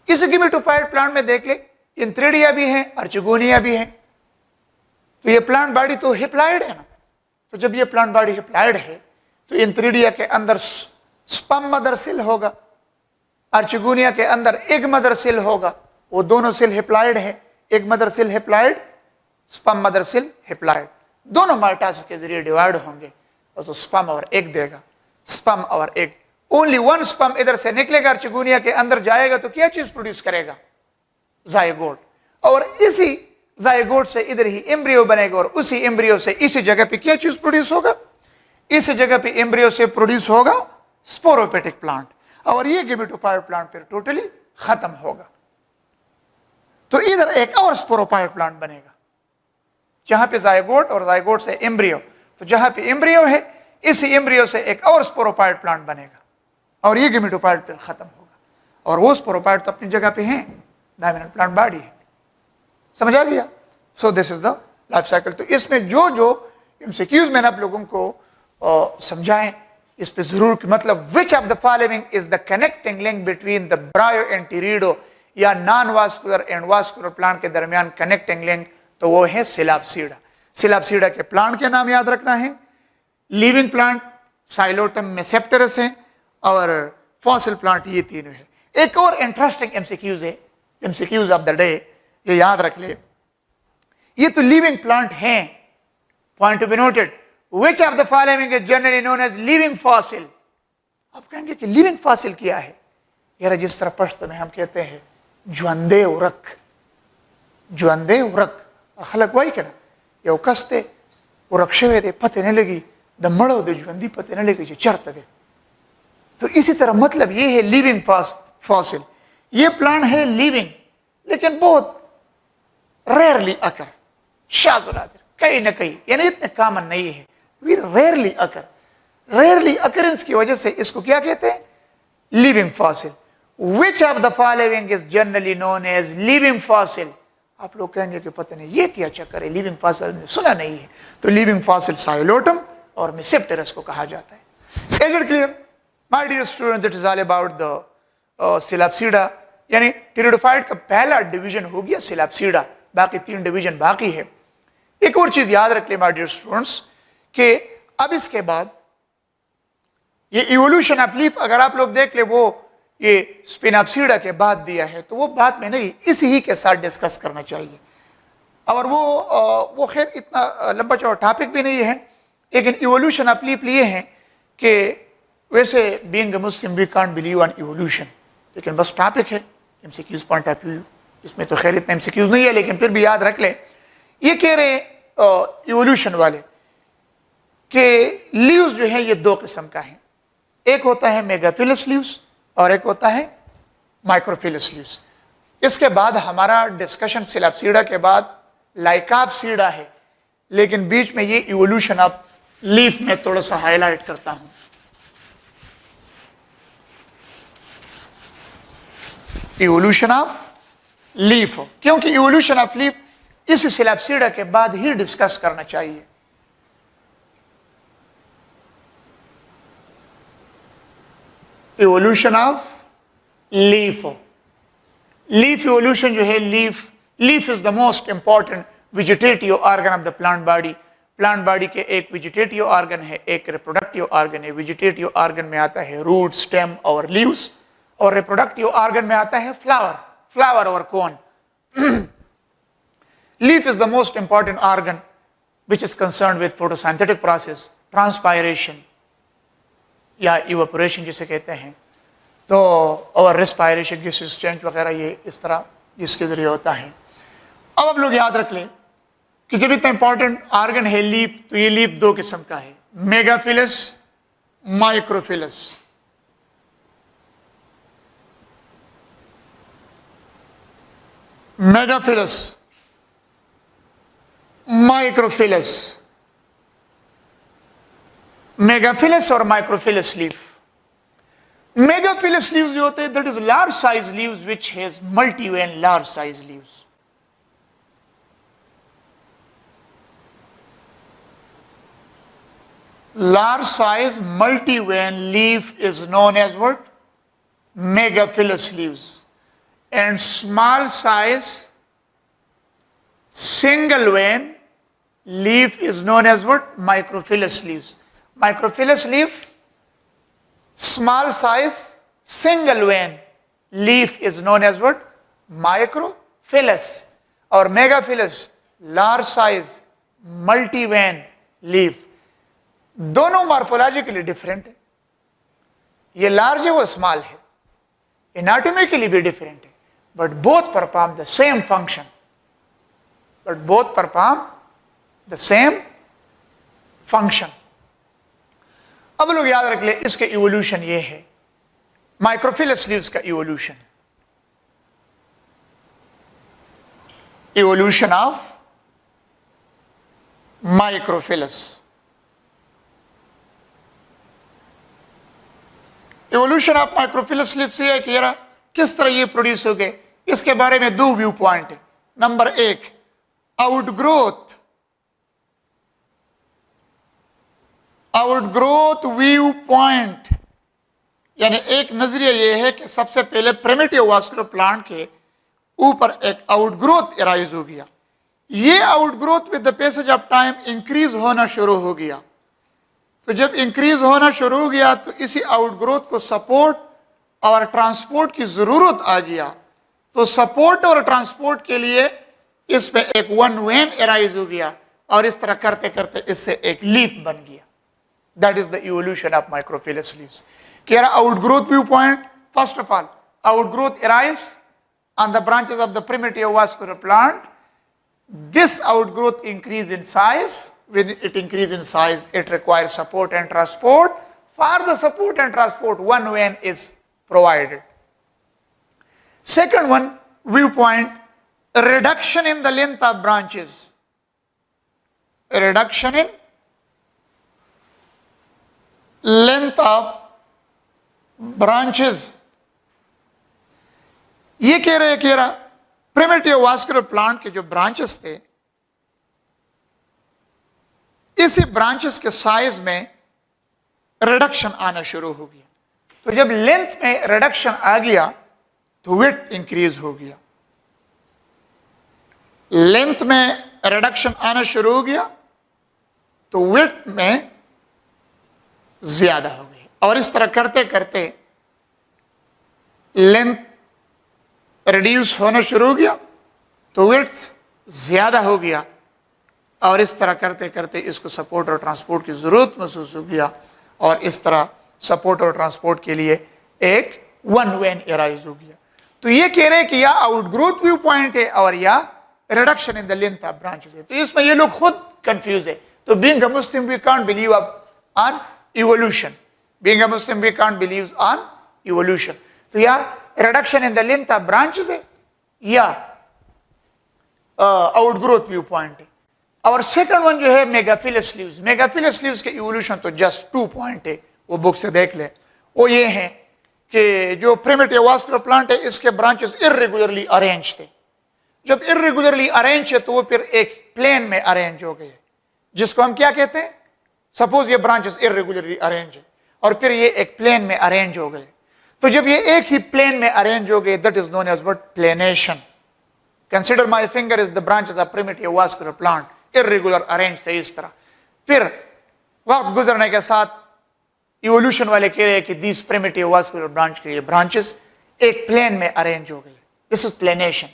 इस गिमेटोफाइट प्लांट में देख ले एंथ्रेडिया भी है, आर्चिगोनिया भी है। तो ये प्लांट बॉडी तो हेप्लाइड है ना। तो जब ये प्लांट बॉडी हेप्लाइड है तो एंथ्रेडिया के अंदर स्पर्म मदर सेल होगा, आर्चिगोनिया के अंदर एग मदर सेल होगा। वो दोनों सेल हेप्लाइड है, egg mother cell haploid, sperm mother cell haploid. दोनों माइटोसिस के जरिए डिवाइड होंगे और तो स्पर्म और एग देगा। स्पर्म और एग, ओनली वन स्पर्म इधर से निकलेगा, आर्चिगोनिया के अंदर जाएगा तो क्या चीज प्रोड्यूस करेगा? जायगोट। और इसी जायगोट से इधर ही एम्ब्रियो बनेगा और उसी एम्ब्रियो से इसी जगह पे क्या चीज प्रोड्यूस होगा? इसी जगह पे एम्ब्रियो से प्रोड्यूस होगा स्पोरोपेटिक प्लांट, और ये गिमेटोफाइट प्लांट फिर टोटली खत्म होगा। तो इधर एक और स्पोरोफाइट प्लांट बनेगा जहां पे जायगोट और जायगोट से एम्ब्रियो, तो जहां पे एम्ब्रियो है इसी एम्ब्रियो से एक और स्पोरोफाइट प्लांट बनेगा और ये गिमेटोफाइट फिर खत्म होगा। और वो स्पोरोफाइट तो अपनी जगह पे हैं, डायमिनल प्लांट बॉडी है। समझ आ गया? So this is the life cycle. तो इसमें जो जो एमसीक्यूज मैंने आप लोगों को समझाएं, इस पे जरूर, मतलब which of the following is the connecting link between the bryo and pterido या non vascular and vascular plant के दरमियान कनेक्टिंग लिंक, तो वो है सिलाप्सीडा। सिलाप्सीडा के प्लांट के नाम याद रखना है। लिविंग प्लांट साइलोटम मेसेप्टेरस है और फॉसिल प्लांट, ये तीनों है। एक और इंटरेस्टिंग एमसीक्यूज है, एमसीक्यूज ऑफ द डे, ये याद रख ले। ये तो लिविंग प्लांट हैं, point to be noted. Which of the following is generally known as living fossil? आप कहेंगे कि लिविंग फॉसिल क्या है? यार जिस तरह पश्तो में हम कहते हैं ज्वंदे उरक, ज्वंदे उरक खलक वही कहना या कस्ते उरक्षे दे पते नहीं लगी द मड़ो दे ज्वंदी पते नहीं लगी जो चरत दे। तो इसी तरह मतलब ये है लिविंग फॉसिल। ये प्लांट है लिविंग, लेकिन बहुत रेयरली अकर, शाज़ुनादिर, कहीं ना कहीं, यानी इतने कॉमन नहीं है। We rarely occur, rarely occurrence की वजह से इसको क्या कहते हैं? Living fossil. Which of the following is generally known as living fossil? आप लोग कहेंगे कि पता नहीं ये क्या चक्कर है, लिविंग फॉसिल ने सुना नहीं है। तो लिविंग फॉसिल साइलोटम और मेसेप्टेरस को कहा जाता है। Is it clear my dear student? That is all about the psilopsida, यानी टेरिडोफाइट का पहला डिवीजन हो गया सिलाप्सीडा, बाकी 3 डिवीजन बाकी है। एक और चीज याद रख ले माय डियर स्टूडेंट्स कि अब इसके बाद ये इवोल्यूशन ऑफ लीफ, अगर आप लोग देख ले, वो ये स्पिनॉप्सीडा के बाद दिया है, तो वो बात में नहीं, इसी ही के साथ डिस्कस करना चाहिए। और वो खैर इतना लंबा चौड़ा टॉपिक भी नहीं है, लेकिन इवोल्यूशन ऑफ लीफ लिए हैं कि वैसे being a Muslim we can't believe on evolution, लेकिन बस टॉपिक है एमसीक्यूज पॉइंट ऑफ व्यू, इसमें तो खैर इतना एमसीक्यूज नहीं है, लेकिन फिर भी याद रख ले। ये कह रहे इवोल्यूशन वाले कि लीव्स जो है ये 2 किस्म का है, एक होता है मेगाफिलस लीव्स और एक होता है माइक्रोफिलस लीव्स। इसके बाद हमारा डिस्कशन सिलाप्सीडा के बाद लाइकाप्सीडा है, लेकिन बीच में ये इवोल्यूशन ऑफ लीफ में थोड़ा सा हाईलाइट करता हूं। इवोल्यूशन ऑफ लीफ, क्योंकि इवोल्यूशन ऑफ लीफ इस सिलाप्सीडा के बाद ही डिस्कस करना चाहिए। Evolution of leaf, leaf evolution जो है, leaf is the most important vegetative organ of the plant body. Plant body के एक वेजिटेटिव ऑर्गन है, एक रिप्रोडक्टिव ऑर्गन है। वेजिटेटिव ऑर्गन में आता है रूट, स्टेम और लीव्स, और रिप्रोडक्टिव ऑर्गन में आता है फ्लावर और cone. Leaf is the most important organ which is concerned with photosynthetic process transpiration या इवेपोरेशन जिसे कहते हैं, तो और रेस्पायरेशन गैस एक्सचेंज वगैरह, ये इस तरह इसके ज़रिए होता है। अब आप लोग याद रख लें कि जब इतना इंपॉर्टेंट आर्गन है लीफ, तो ये लीफ दो किस्म का है, megaphyllous, microphyllous. Megaphyllous, microphyllous, megaphyllous और माइक्रोफिलस लीफ। मेगाफिलस लीव्स जो होते हैं, that is large size leaves which has multivein large size leaves. Large size multi-vein leaf is known as what? Megaphilous leaves. And small size single vein leaf is known as what? Microphilous leaves. Microphilous leaf, small size single vein leaf is known as what? Microphilous. Or megaphilous, large size multi-vein leaf. दोनों morphologically different है, ये large है वो small है, anatomically भी different है, but both perform the same function, अब लोग याद रख ले, इसके इवोल्यूशन ये है, माइक्रोफिलस लीव्स का evolution, evolution of microphyllous. Evolution of microphyllous leaf से है कि यार किस तरह ये प्रोड्यूस हो गए, इसके बारे में दो व्यू पॉइंट है। नंबर एक, आउटग्रोथ व्यू पॉइंट, यानी एक नजरिया ये है कि सबसे पहले प्रिमिटिव वास्कुलर प्लांट के ऊपर एक आउटग्रोथ एराइज हो गया, ये outgrowth with the passage of time increase होना शुरू हो गया। तो जब इंक्रीज होना शुरू हो गया तो इसी आउटग्रोथ को सपोर्ट और ट्रांसपोर्ट की जरूरत आ गया, तो सपोर्ट और ट्रांसपोर्ट के लिए इस पे एक वन वेन एराइज हो गया, और इस तरह करते करते इससे एक लीफ बन गया। That is the evolution of microphyllous leaves. क्या outgrowth view point, first of all outgrowth arise on the branches of the primitive vascular plant, this outgrowth increase in size, when it increase in size, it requires support and transport. For the support and transport, one vein is provided. Second one, viewpoint, reduction in the length of branches. A reduction in length of branches. ये कह रहे primitive vascular plant के जो branches थे, इसी branches के size में reduction आना शुरू हो गया। तो जब लेंथ में रिडक्शन आ गया तो विड्थ इंक्रीज हो गया, लेंथ में रिडक्शन आना शुरू हो गया तो विड्थ में ज्यादा हो गई, और इस तरह करते करते लेंथ रिड्यूस होना शुरू हो गया तो विड्थ ज्यादा हो गया, और इस तरह करते करते इसको सपोर्ट और ट्रांसपोर्ट की जरूरत महसूस हो गया, और इस तरह सपोर्ट और ट्रांसपोर्ट के लिए एक वन वेन एराइज हो गया। तो ये कह रहे हैं कि या आउटग्रोथ व्यू पॉइंट है और या reduction in the length of branches है। तो इसमें ये लोग खुद कंफ्यूज है। तो being a Muslim we can't believe on evolution, being a Muslim we can't believe on evolution. तो या reduction in the length of branches है या आउटग्रोथ व्यू पॉइंट है। और सेकंड वन जो है मेगाफिलस लीव्स, मेगाफिलस लीव्स के evolution तो जस्ट 2 पॉइंट है, वो बुक से देख ले। वो ये है कि जो प्रिमिटिव वास्कुलर प्लांट है इसके ब्रांचेस इर्रेगुलरली अरेंज थे। जब इर्रेगुलरली अरेंज है तो वो फिर एक प्लेन में अरेंज हो गए, जिसको हम क्या कहते हैं, सपोज ये ब्रांचेस इर्रेगुलरली अरेंज है और फिर ये एक प्लेन में अरेंज हो गए। तो जब ये एक ही प्लेन में अरेंज हो गए, that is known as what, planation. Consider my finger is the branches of primitive vascular plant, irregular arrange थे इस तरह। फिर वक्त गुजरने के साथ इवोल्यूशन वाले कह रहे हैं कि दीज प्रिमिटिव वास्कुलर ब्रांच के ब्रांचेस एक प्लेन में अरेंज हो गए, this is planation.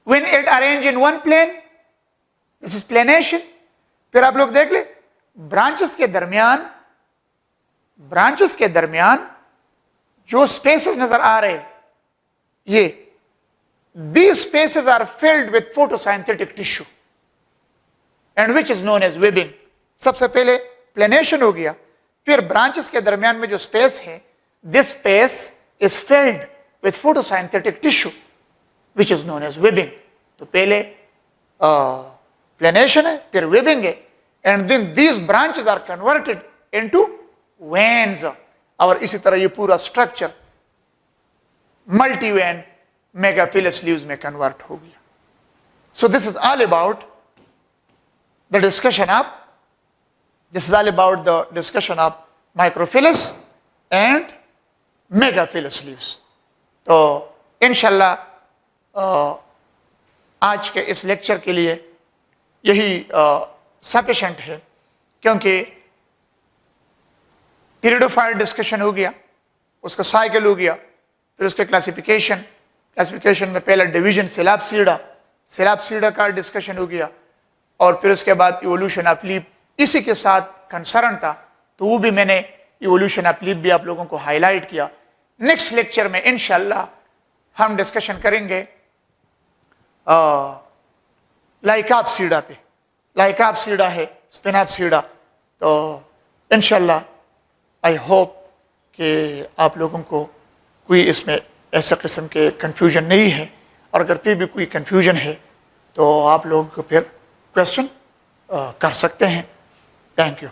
When it arrange in one plane, this is planation. फिर आप लोग देख ले, ब्रांचेस के दरमियान जो स्पेसेस नजर आ रहे ये these spaces are filled with photosynthetic tissue and which is known as webbing. सबसे पहले प्लेनेशन हो गया, फिर ब्रांचेस के दरमियान में जो स्पेस है, this space is filled with photosynthetic tissue which is known as webbing. तो पहले प्लेनेशन है, फिर webbing है, and then these branches are converted into veins. और इसी तरह ये पूरा structure multi when megaphyllous leaves में कन्वर्ट हो गया. So this is all about the discussion of microphyllous and megaphyllous leaves. तो इंशाल्लाह आज के इस लेक्चर के लिए यही सफिशिएंट है, क्योंकि पीरियडोफाइट डिस्कशन हो गया, उसका साइकिल हो गया, फिर उसके क्लासिफिकेशन में पहला डिवीजन सिलाप्सीडा का डिस्कशन हो गया, और फिर उसके बाद इवोल्यूशन ऑफ लीफ इसी के साथ कंसर्न था, तो वो भी मैंने इवोल्यूशन ऑफ लीफ भी आप लोगों को हाईलाइट किया. नेक्स्ट लेक्चर में इंशाल्लाह हम डिस्कशन करेंगे लाइकापसीडा पे. लाइकापसीडा है, स्पिनापसीडा. तो इंशाल्लाह आई होप कि आप लोगों को कोई इसमें ऐसा किस्म के कन्फ्यूजन नहीं है, और अगर फिर भी कोई कन्फ्यूजन है तो आप लोग फिर क्वेश्चन कर सकते हैं. Thank you.